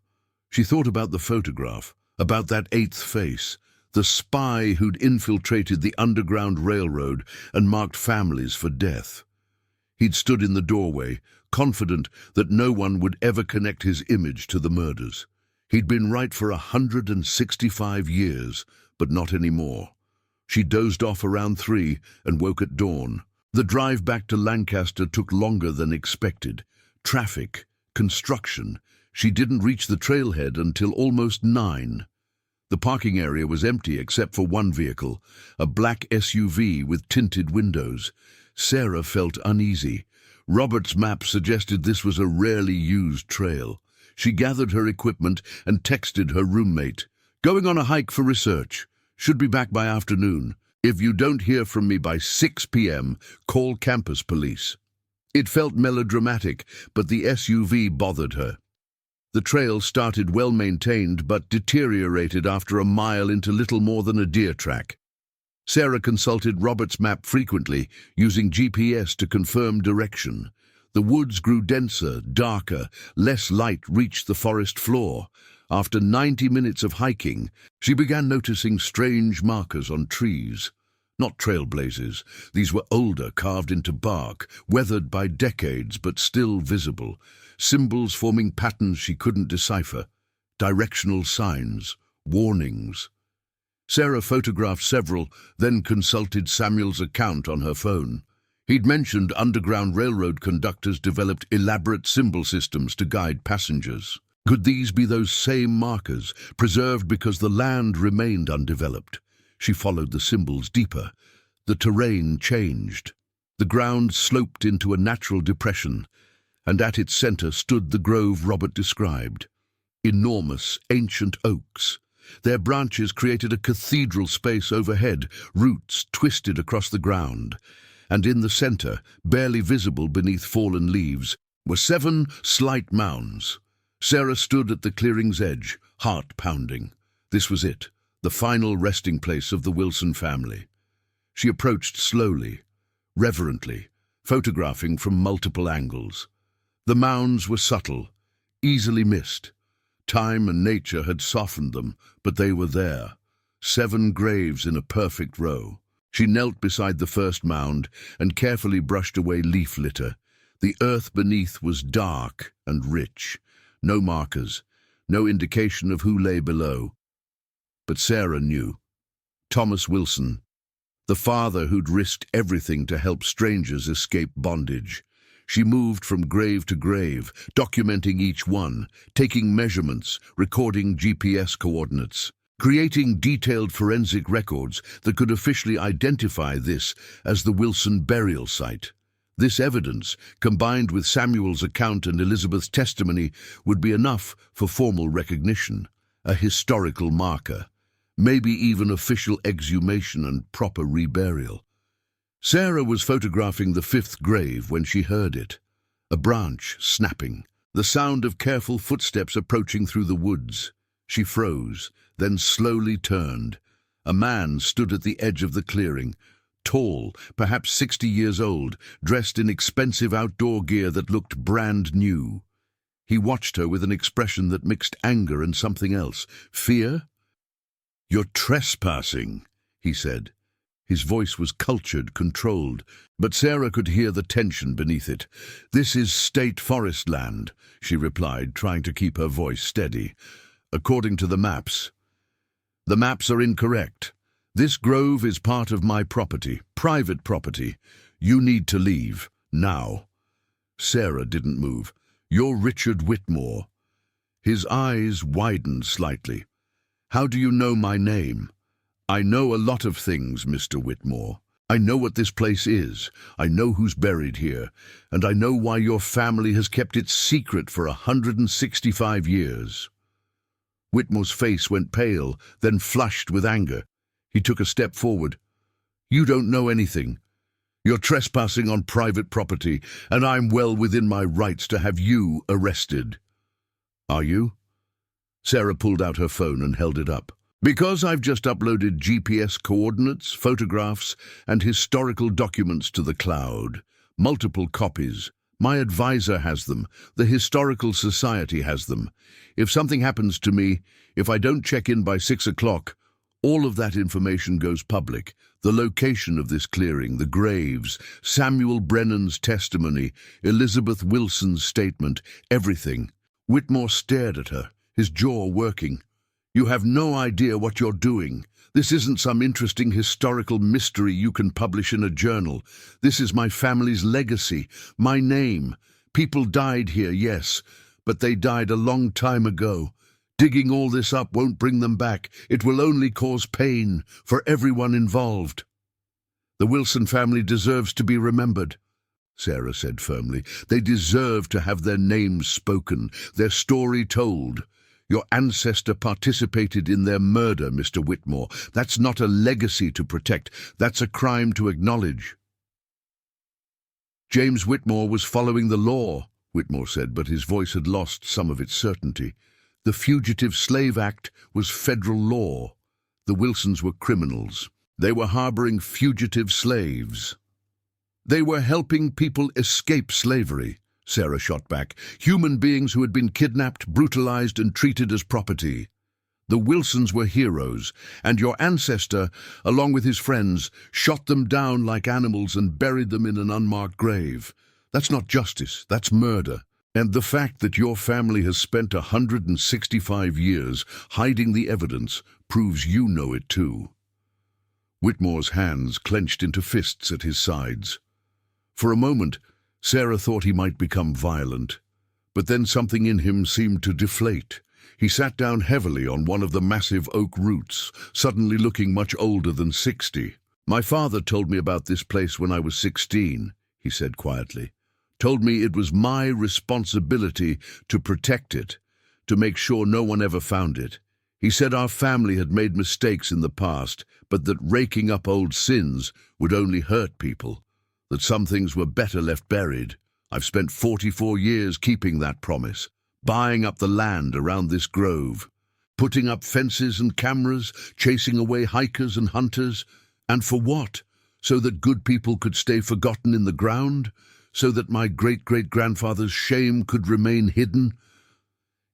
She thought about the photograph, about that eighth face, the spy who'd infiltrated the Underground Railroad and marked families for death. He'd stood in the doorway, confident that no one would ever connect his image to the murders. He'd been right for 165 years, but not anymore. She dozed off around 3 and woke at dawn. The drive back to Lancaster took longer than expected. Traffic, construction. She didn't reach the trailhead until almost 9. The parking area was empty except for one vehicle, a black SUV with tinted windows. Sarah felt uneasy. Robert's map suggested this was a rarely used trail. She gathered her equipment and texted her roommate. "Going on a hike for research. Should be back by afternoon. If you don't hear from me by 6 p.m., call campus police." It felt melodramatic, but the SUV bothered her. The trail started well-maintained but deteriorated after a mile into little more than a deer track. Sarah consulted Robert's map frequently, using GPS to confirm direction. The woods grew denser, darker, less light reached the forest floor. After 90 minutes of hiking, she began noticing strange markers on trees. Not trailblazers. These were older, carved into bark, weathered by decades but still visible. Symbols forming patterns she couldn't decipher. Directional signs, warnings. Sarah photographed several, then consulted Samuel's account on her phone. He'd mentioned Underground Railroad conductors developed elaborate symbol systems to guide passengers. Could these be those same markers, preserved because the land remained undeveloped? She followed the symbols deeper. The terrain changed. The ground sloped into a natural depression, and at its center stood the grove Robert described. Enormous, ancient oaks. Their branches created a cathedral space overhead, roots twisted across the ground. And in the center, barely visible beneath fallen leaves, were 7 slight mounds. Sarah stood at the clearing's edge, heart pounding. This was it, the final resting place of the Wilson family. She approached slowly, reverently, photographing from multiple angles. The mounds were subtle, easily missed. Time and nature had softened them, but they were there. 7 graves in a perfect row. She knelt beside the first mound and carefully brushed away leaf litter. The earth beneath was dark and rich. No markers, no indication of who lay below. But Sarah knew. Thomas Wilson, the father who'd risked everything to help strangers escape bondage. She moved from grave to grave, documenting each one, taking measurements, recording GPS coordinates, creating detailed forensic records that could officially identify this as the Wilson burial site. This evidence, combined with Samuel's account and Elizabeth's testimony, would be enough for formal recognition, a historical marker, maybe even official exhumation and proper reburial. Sarah was photographing the 5th grave when she heard it. A branch snapping, the sound of careful footsteps approaching through the woods. She froze, then slowly turned. A man stood at the edge of the clearing, Tall, perhaps 60 years old, dressed in expensive outdoor gear that looked brand new. He watched her with an expression that mixed anger and something else. Fear? "You're trespassing," he said. His voice was cultured, controlled, but Sarah could hear the tension beneath it. "This is state forest land," she replied, trying to keep her voice steady. "According to the maps." "The maps are incorrect. This grove is part of my property, private property. You need to leave, now." Sarah didn't move. "You're Richard Whitmore." His eyes widened slightly. "How do you know my name?" "I know a lot of things, Mr. Whitmore. I know what this place is. I know who's buried here. And I know why your family has kept it secret for 165 years. Whitmore's face went pale, then flushed with anger. He took a step forward. "You don't know anything. You're trespassing on private property, and I'm well within my rights to have you arrested." "Are you?" Sarah pulled out her phone and held it up. "Because I've just uploaded GPS coordinates, photographs, and historical documents to the cloud. Multiple copies. My advisor has them. The Historical Society has them. If something happens to me, if I don't check in by 6 o'clock, all of that information goes public. The location of this clearing, the graves, Samuel Brennan's testimony, Elizabeth Wilson's statement, everything." Whitmore stared at her, his jaw working. "You have no idea what you're doing. This isn't some interesting historical mystery you can publish in a journal. This is my family's legacy, my name. People died here, yes, but they died a long time ago. Digging all this up won't bring them back. It will only cause pain for everyone involved." "The Wilson family deserves to be remembered," Sarah said firmly. "They deserve to have their names spoken, their story told. Your ancestor participated in their murder, Mr. Whitmore. That's not a legacy to protect. That's a crime to acknowledge." "James Whitmore was following the law," Whitmore said, but his voice had lost some of its certainty. "The Fugitive Slave Act was federal law. The Wilsons were criminals. They were harboring fugitive slaves. They were helping people escape slavery," Sarah shot back. "Human beings who had been kidnapped, brutalized, and treated as property. The Wilsons were heroes, and your ancestor, along with his friends, shot them down like animals and buried them in an unmarked grave. That's not justice, that's murder. And the fact that your family has spent 165 years hiding the evidence proves you know it too." Whitmore's hands clenched into fists at his sides. For a moment, Sarah thought he might become violent, but then something in him seemed to deflate. He sat down heavily on one of the massive oak roots, suddenly looking much older than 60. "My father told me about this place when I was 16, he said quietly. "Told me it was my responsibility to protect it, to make sure no one ever found it. He said our family had made mistakes in the past, but that raking up old sins would only hurt people, that some things were better left buried. I've spent 44 years keeping that promise, buying up the land around this grove, putting up fences and cameras, chasing away hikers and hunters. And for what? So that good people could stay forgotten in the ground? So that my great-great-grandfather's shame could remain hidden?"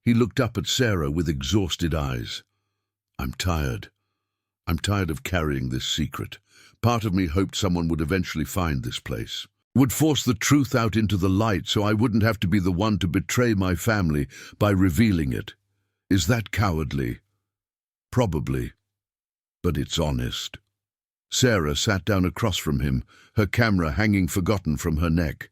He looked up at Sarah with exhausted eyes. I'm tired of carrying this secret. Part of me hoped someone would eventually find this place, would force the truth out into the light so I wouldn't have to be the one to betray my family by revealing it. Is that cowardly? Probably, but it's honest." Sarah sat down across from him, her camera hanging forgotten from her neck.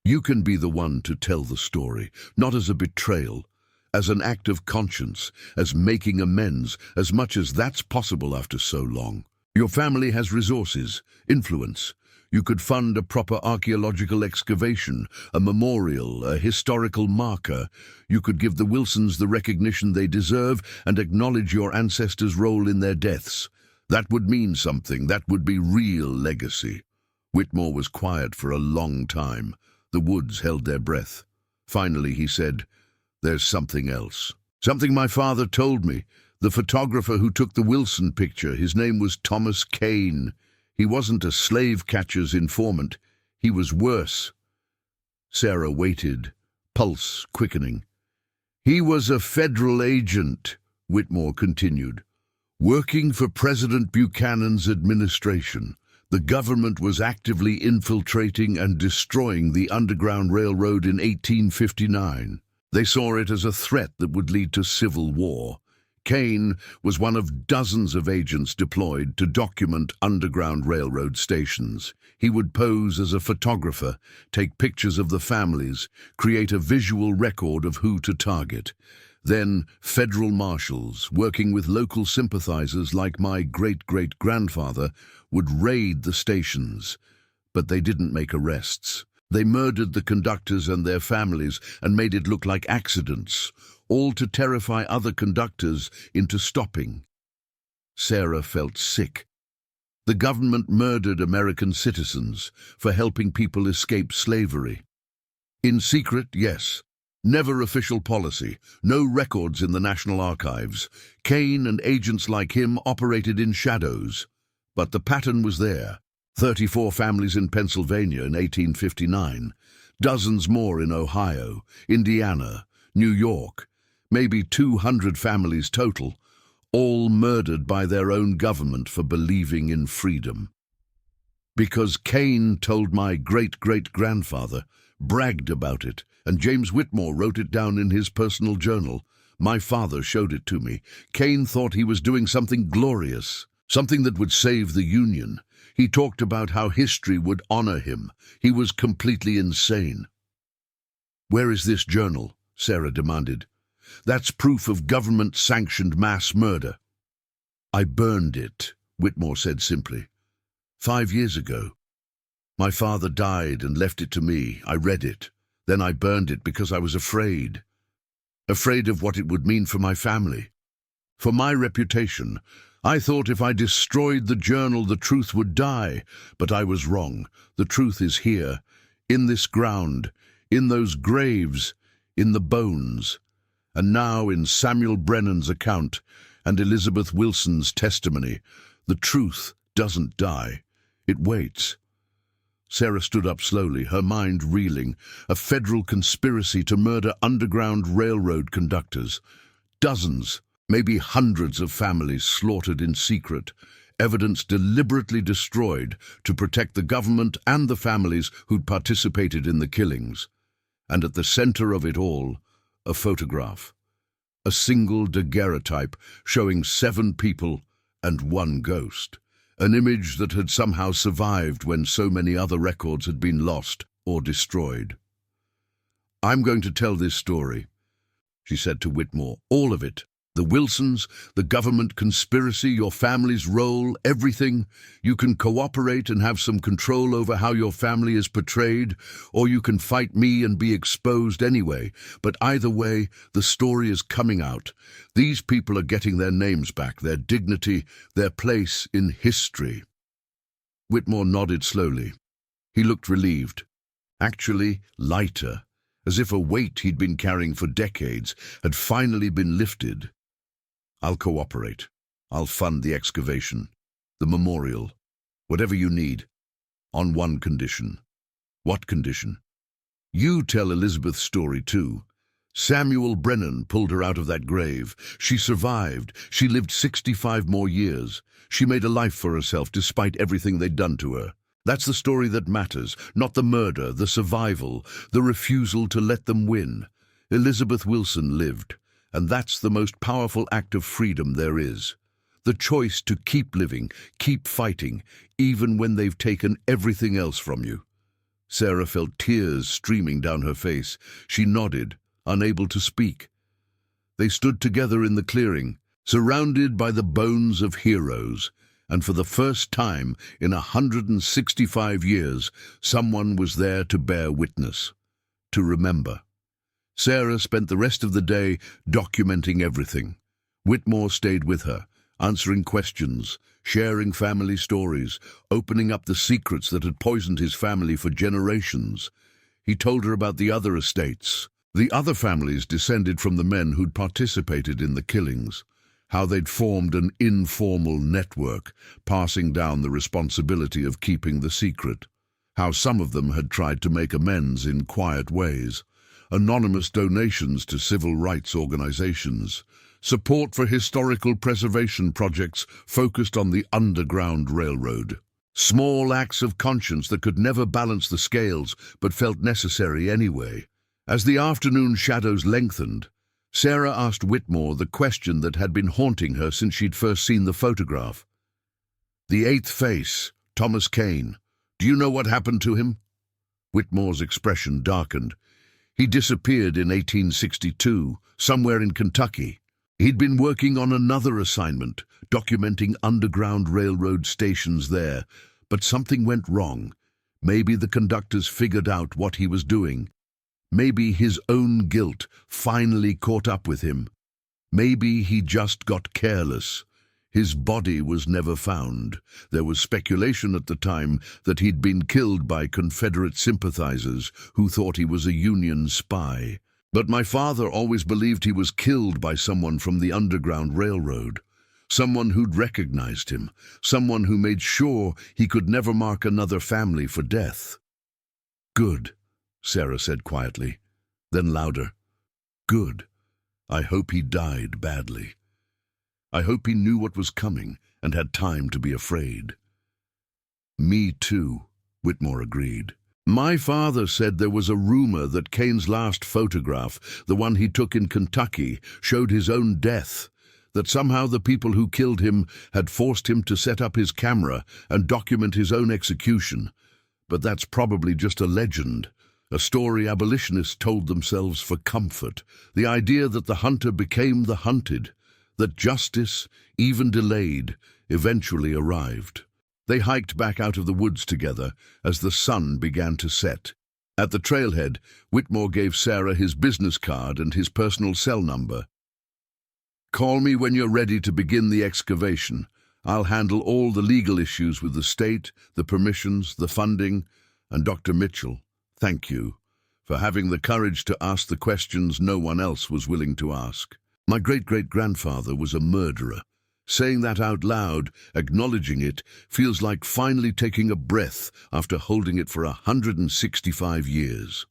"You can be the one to tell the story, not as a betrayal, as an act of conscience, as making amends, as much as that's possible after so long. Your family has resources, influence. You could fund a proper archaeological excavation, a memorial, a historical marker. You could give the Wilsons the recognition they deserve and acknowledge your ancestors' role in their deaths. That would mean something. That would be real legacy." Whitmore was quiet for a long time. The woods held their breath. Finally he said, "There's something else. Something my father told me. The photographer who took the Wilson picture, his name was Thomas Kane. He wasn't a slave catcher's informant. He was worse. Sarah waited, pulse quickening. He was a federal agent, Whitmore continued, working for President Buchanan's administration. The government was actively infiltrating and destroying the Underground Railroad in 1859. They saw it as a threat that would lead to civil war. Kane was one of dozens of agents deployed to document Underground Railroad stations. He would pose as a photographer, take pictures of the families, create a visual record of who to target. Then federal marshals, working with local sympathizers like my great-great-grandfather, would raid the stations. But they didn't make arrests. They murdered the conductors and their families and made it look like accidents, all to terrify other conductors into stopping. Sarah felt sick. The government murdered American citizens for helping people escape slavery. In secret, yes. Never official policy, no records in the National Archives. Kane and agents like him operated in shadows. But the pattern was there. 34 families in Pennsylvania in 1859, dozens more in Ohio, Indiana, New York, maybe 200 families total, all murdered by their own government for believing in freedom. Because Kane told my great-great-grandfather, bragged about it, and James Whitmore wrote it down in his personal journal. My father showed it to me. Kane thought he was doing something glorious, something that would save the Union. He talked about how history would honor him. He was completely insane. Where is this journal? Sarah demanded. That's proof of government-sanctioned mass murder. I burned it, Whitmore said simply. 5 years ago. My father died and left it to me. I read it. Then I burned it because I was afraid. Afraid of what it would mean for my family. For my reputation. I thought if I destroyed the journal, the truth would die. But I was wrong. The truth is here, in this ground, in those graves, in the bones. And now in Samuel Brennan's account and Elizabeth Wilson's testimony, the truth doesn't die. It waits. Sarah stood up slowly, her mind reeling. A federal conspiracy to murder Underground Railroad conductors. Dozens, maybe hundreds of families slaughtered in secret, evidence deliberately destroyed to protect the government and the families who'd participated in the killings. And at the center of it all, a photograph. A single daguerreotype showing 7 people and 1 ghost. An image that had somehow survived when so many other records had been lost or destroyed. I'm going to tell this story, she said to Whitmore, all of it. The Wilsons, the government conspiracy, your family's role, everything. You can cooperate and have some control over how your family is portrayed, or you can fight me and be exposed anyway. But either way, the story is coming out. These people are getting their names back, their dignity, their place in history. Whitmore nodded slowly. He looked relieved. Actually, lighter, as if a weight he'd been carrying for decades had finally been lifted. I'll cooperate. I'll fund the excavation, the memorial, whatever you need, on one condition. What condition? You tell Elizabeth's story too. Samuel Brennan pulled her out of that grave. She survived. She lived 65 more years. She made a life for herself despite everything they'd done to her. That's the story that matters, not the murder, the survival, the refusal to let them win. Elizabeth Wilson lived. And that's the most powerful act of freedom there is. The choice to keep living, keep fighting, even when they've taken everything else from you. Sarah felt tears streaming down her face. She nodded, unable to speak. They stood together in the clearing, surrounded by the bones of heroes, and for the first time in 165 years, someone was there to bear witness, to remember. Sarah spent the rest of the day documenting everything. Whitmore stayed with her, answering questions, sharing family stories, opening up the secrets that had poisoned his family for generations. He told her about the other estates. The other families descended from the men who'd participated in the killings. how they'd formed an informal network, passing down the responsibility of keeping the secret, how some of them had tried to make amends in quiet ways, anonymous donations to civil rights organizations, support for historical preservation projects focused on the Underground Railroad. Small acts of conscience that could never balance the scales but felt necessary anyway. As the afternoon shadows lengthened, Sarah asked Whitmore the question that had been haunting her since she'd first seen the photograph. "The eighth face, Thomas Kane. Do you know what happened to him?" Whitmore's expression darkened. He disappeared in 1862, somewhere in Kentucky. He'd been working on another assignment, documenting Underground Railroad stations there, but something went wrong. Maybe the conductors figured out what he was doing. Maybe his own guilt finally caught up with him. Maybe he just got careless. His body was never found. There was speculation at the time that he'd been killed by Confederate sympathizers who thought he was a Union spy. But my father always believed he was killed by someone from the Underground Railroad. Someone who'd recognized him. Someone who made sure he could never mark another family for death. "Good," Sarah said quietly, then louder. "Good. I hope he died badly. I hope he knew what was coming and had time to be afraid." "Me too," Whitmore agreed. "My father said there was a rumor that Kane's last photograph, the one he took in Kentucky, showed his own death, that somehow the people who killed him had forced him to set up his camera and document his own execution. But that's probably just a legend. A story abolitionists told themselves for comfort, the idea that the hunter became the hunted, that justice, even delayed, eventually arrived." They hiked back out of the woods together as the sun began to set. At the trailhead, Whitmore gave Sarah his business card and his personal cell number. "Call me when you're ready to begin the excavation. I'll handle all the legal issues with the state, the permissions, the funding, and Dr. Mitchell. Thank you for having the courage to ask the questions no one else was willing to ask. My great-great-grandfather was a murderer. Saying that out loud, acknowledging it, feels like finally taking a breath after holding it for 165 years.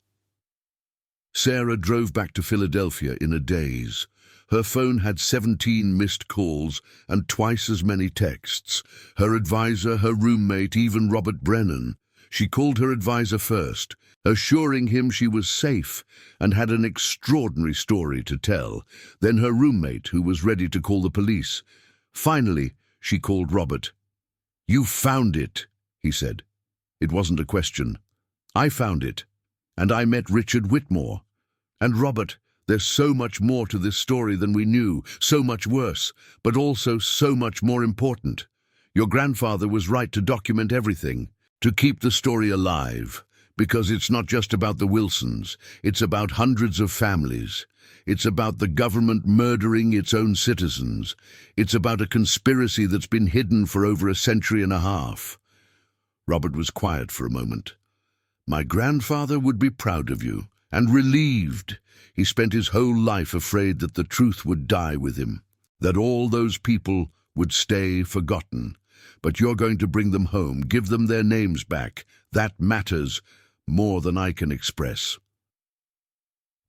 Sarah drove back to Philadelphia in a daze. Her phone had 17 missed calls and twice as many texts. Her advisor, her roommate, even Robert Brennan. She called her advisor first, assuring him she was safe and had an extraordinary story to tell. Then her roommate, who was ready to call the police. Finally, she called Robert. "You found it," he said. It wasn't a question. "I found it. And I met Richard Whitmore. And Robert, there's so much more to this story than we knew, so much worse, but also so much more important. Your grandfather was right to document everything, to keep the story alive, because it's not just about the Wilsons, it's about hundreds of families. It's about the government murdering its own citizens. It's about a conspiracy that's been hidden for over a century and a half." Robert was quiet for a moment. "My grandfather would be proud of you, and relieved. He spent his whole life afraid that the truth would die with him, that all those people would stay forgotten. But you're going to bring them home, give them their names back. That matters more than I can express."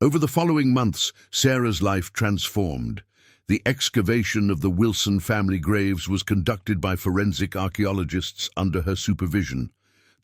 Over the following months, Sarah's life transformed. The excavation of the Wilson family graves was conducted by forensic archaeologists under her supervision.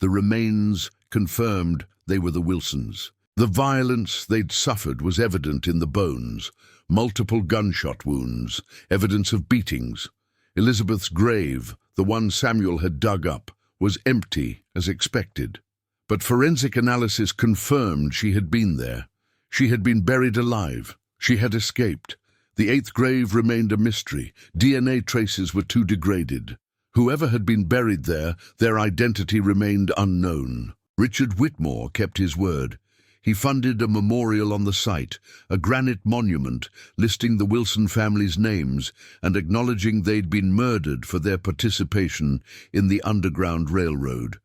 The remains confirmed they were the Wilsons. The violence they'd suffered was evident in the bones, multiple gunshot wounds, evidence of beatings. Elizabeth's grave, the one Samuel had dug up, was empty as expected. But forensic analysis confirmed she had been there. She had been buried alive. She had escaped. The eighth grave remained a mystery. DNA traces were too degraded. Whoever had been buried there, their identity remained unknown. Richard Whitmore kept his word. He funded a memorial on the site, a granite monument listing the Wilson family's names and acknowledging they'd been murdered for their participation in the Underground Railroad.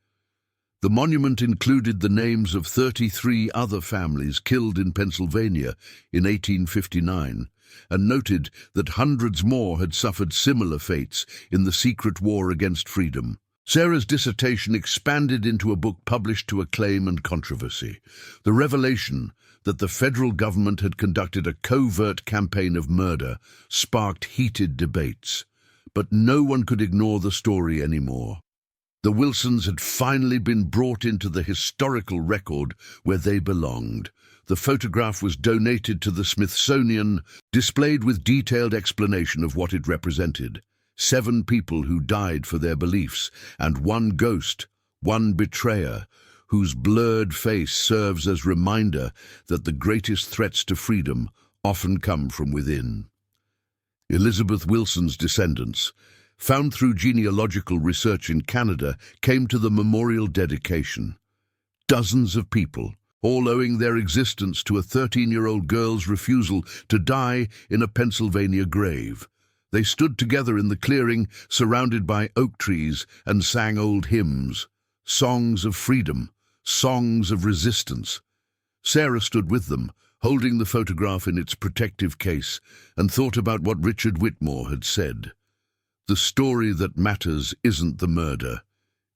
The monument included the names of 33 other families killed in Pennsylvania in 1859, and noted that hundreds more had suffered similar fates in the secret war against freedom. Sarah's dissertation expanded into a book published to acclaim and controversy. The revelation that the federal government had conducted a covert campaign of murder sparked heated debates. But no one could ignore the story anymore. The Wilsons had finally been brought into the historical record where they belonged. The photograph was donated to the Smithsonian, displayed with detailed explanation of what it represented. 7 people who died for their beliefs, and one ghost, one betrayer, whose blurred face serves as reminder that the greatest threats to freedom often come from within. Elizabeth Wilson's descendants, found through genealogical research in Canada, came to the memorial dedication. Dozens of people, all owing their existence to a 13-year-old girl's refusal to die in a Pennsylvania grave. They stood together in the clearing, surrounded by oak trees, and sang old hymns, songs of freedom, songs of resistance. Sarah stood with them, holding the photograph in its protective case, and thought about what Richard Whitmore had said. The story that matters isn't the murder,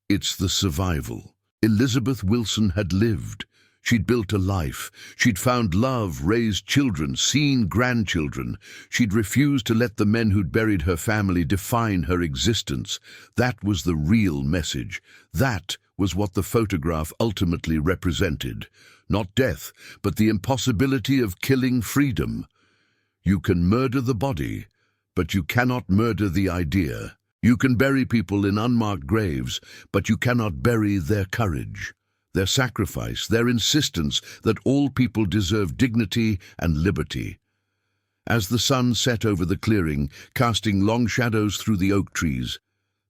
it's the survival. Elizabeth Wilson had lived. She'd built a life. She'd found love, raised children, seen grandchildren. She'd refused to let the men who'd buried her family define her existence. That was the real message. That was what the photograph ultimately represented. Not death, but the impossibility of killing freedom. You can murder the body, but you cannot murder the idea. You can bury people in unmarked graves, but you cannot bury their courage, their sacrifice, their insistence that all people deserve dignity and liberty. As the sun set over the clearing, casting long shadows through the oak trees,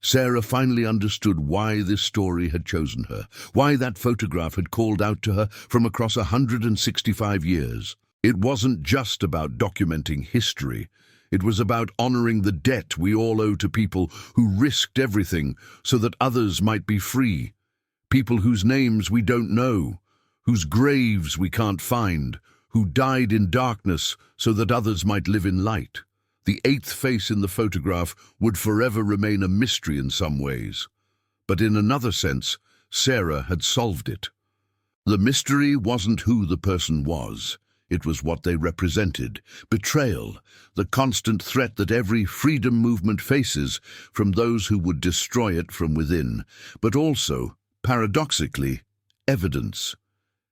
Sarah finally understood why this story had chosen her, why that photograph had called out to her from across 165 years. It wasn't just about documenting history. It was about honoring the debt we all owe to people who risked everything so that others might be free. People whose names we don't know, whose graves we can't find, who died in darkness so that others might live in light. The 8th face in the photograph would forever remain a mystery in some ways. But in another sense, Sarah had solved it. The mystery wasn't who the person was. It was what they represented. Betrayal, the constant threat that every freedom movement faces from those who would destroy it from within, but also, paradoxically, evidence.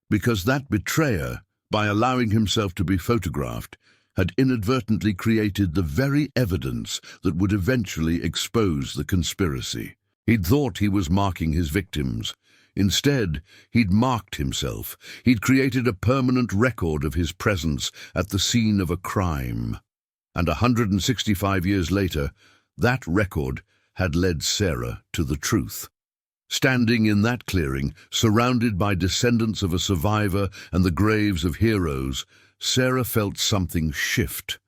Because that betrayer, by allowing himself to be photographed, had inadvertently created the very evidence that would eventually expose the conspiracy. He'd thought he was marking his victims. Instead, he'd marked himself. He'd created a permanent record of his presence at the scene of a crime. And 165 years later, that record had led Sarah to the truth. Standing in that clearing, surrounded by descendants of a survivor and the graves of heroes, Sarah felt something shift.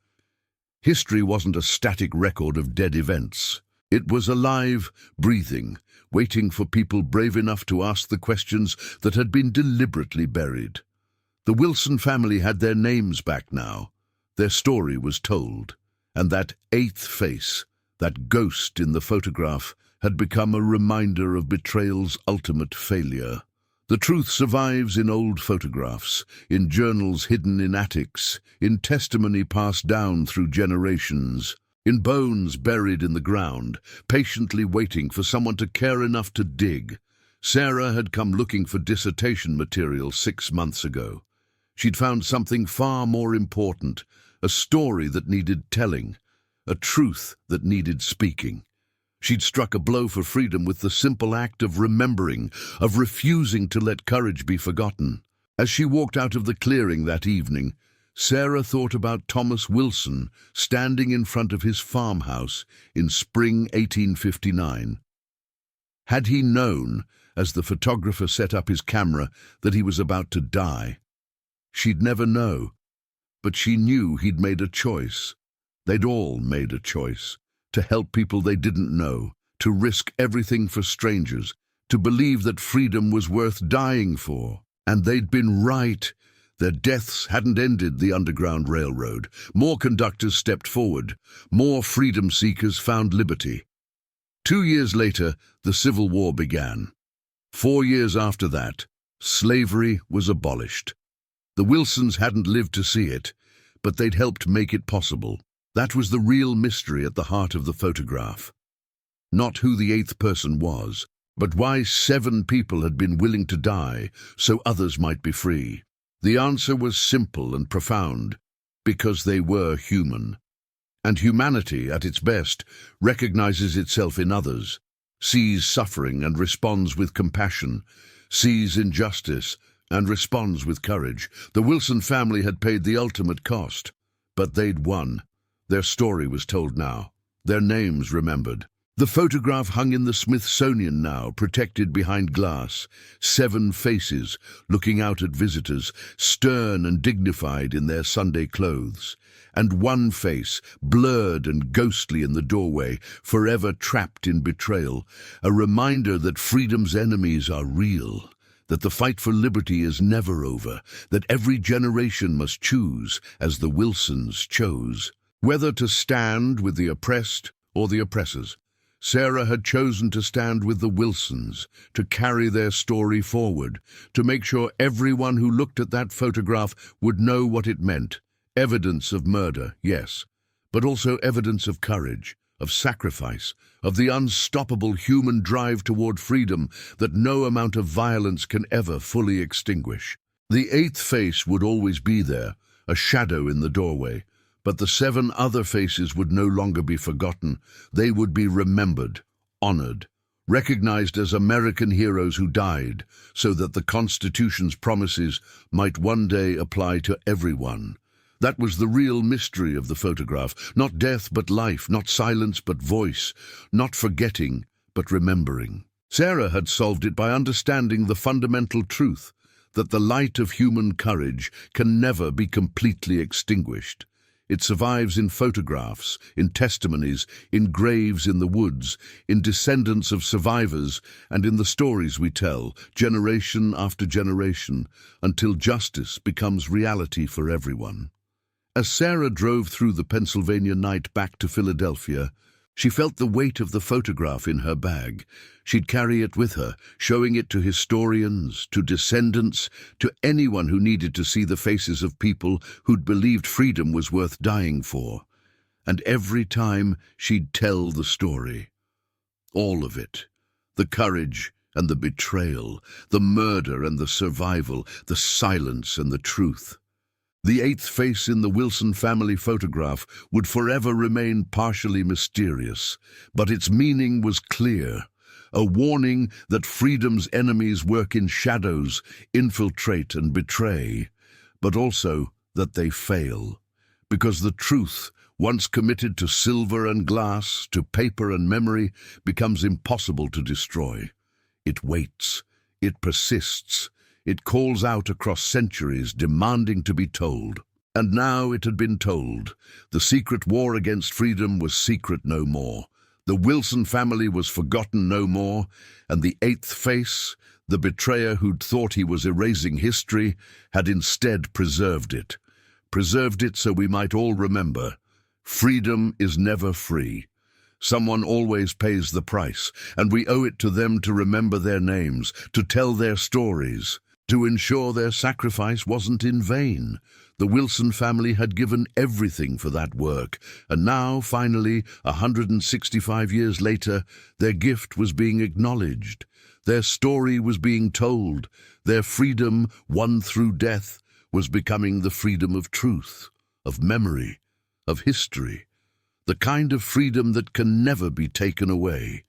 History wasn't a static record of dead events. It was alive, breathing, waiting for people brave enough to ask the questions that had been deliberately buried. The Wilson family had their names back now. Their story was told, and that 8th face, that ghost in the photograph, had become a reminder of betrayal's ultimate failure. The truth survives in old photographs, in journals hidden in attics, in testimony passed down through generations, in bones buried in the ground, patiently waiting for someone to care enough to dig. Sarah had come looking for dissertation material 6 months ago. She'd found something far more important, a story that needed telling, a truth that needed speaking. She'd struck a blow for freedom with the simple act of remembering, of refusing to let courage be forgotten. As she walked out of the clearing that evening, Sarah thought about Thomas Wilson standing in front of his farmhouse in spring 1859. Had he known, as the photographer set up his camera, that he was about to die? She'd never know, but she knew he'd made a choice. They'd all made a choice. To help people they didn't know, to risk everything for strangers, to believe that freedom was worth dying for. And they'd been right. Their deaths hadn't ended the Underground Railroad. More conductors stepped forward. More freedom seekers found liberty. 2 years later, the Civil War began. 4 years after that, slavery was abolished. The Wilsons hadn't lived to see it, but they'd helped make it possible. That was the real mystery at the heart of the photograph. Not who the eighth person was, but why 7 people had been willing to die so others might be free. The answer was simple and profound: because they were human. And humanity, at its best, recognizes itself in others, sees suffering and responds with compassion, sees injustice and responds with courage. The Wilson family had paid the ultimate cost, but they'd won. Their story was told now, their names remembered. The photograph hung in the Smithsonian now, protected behind glass. 7 faces, looking out at visitors, stern and dignified in their Sunday clothes. And 1 face, blurred and ghostly in the doorway, forever trapped in betrayal. A reminder that freedom's enemies are real, that the fight for liberty is never over, that every generation must choose, as the Wilsons chose, whether to stand with the oppressed or the oppressors. Sarah had chosen to stand with the Wilsons, to carry their story forward, to make sure everyone who looked at that photograph would know what it meant. Evidence of murder, yes, but also evidence of courage, of sacrifice, of the unstoppable human drive toward freedom that no amount of violence can ever fully extinguish. The eighth face would always be there, a shadow in the doorway. But the 7 other faces would no longer be forgotten. They would be remembered, honored, recognized as American heroes who died so that the Constitution's promises might one day apply to everyone. That was the real mystery of the photograph. Not death but life, not silence but voice, not forgetting but remembering. Sarah had solved it by understanding the fundamental truth that the light of human courage can never be completely extinguished. It survives in photographs, in testimonies, in graves in the woods, in descendants of survivors, and in the stories we tell, generation after generation, until justice becomes reality for everyone. As Sarah drove through the Pennsylvania night back to Philadelphia, she felt the weight of the photograph in her bag. She'd carry it with her, showing it to historians, to descendants, to anyone who needed to see the faces of people who'd believed freedom was worth dying for. And every time she'd tell the story. All of it. The courage and the betrayal, the murder and the survival, the silence and the truth. The eighth face in the Wilson family photograph would forever remain partially mysterious, but its meaning was clear. A warning that freedom's enemies work in shadows, infiltrate and betray, but also that they fail. Because the truth, once committed to silver and glass, to paper and memory, becomes impossible to destroy. It waits, it persists, it calls out across centuries, demanding to be told. And now it had been told. The secret war against freedom was secret no more. The Wilson family was forgotten no more, and the eighth face, the betrayer who'd thought he was erasing history, had instead preserved it. Preserved it so we might all remember. Freedom is never free. Someone always pays the price, and we owe it to them to remember their names, to tell their stories, to ensure their sacrifice wasn't in vain. The Wilson family had given everything for that work, and now, finally, 165 years later, their gift was being acknowledged. Their story was being told. Their freedom, won through death, was becoming the freedom of truth, of memory, of history, the kind of freedom that can never be taken away.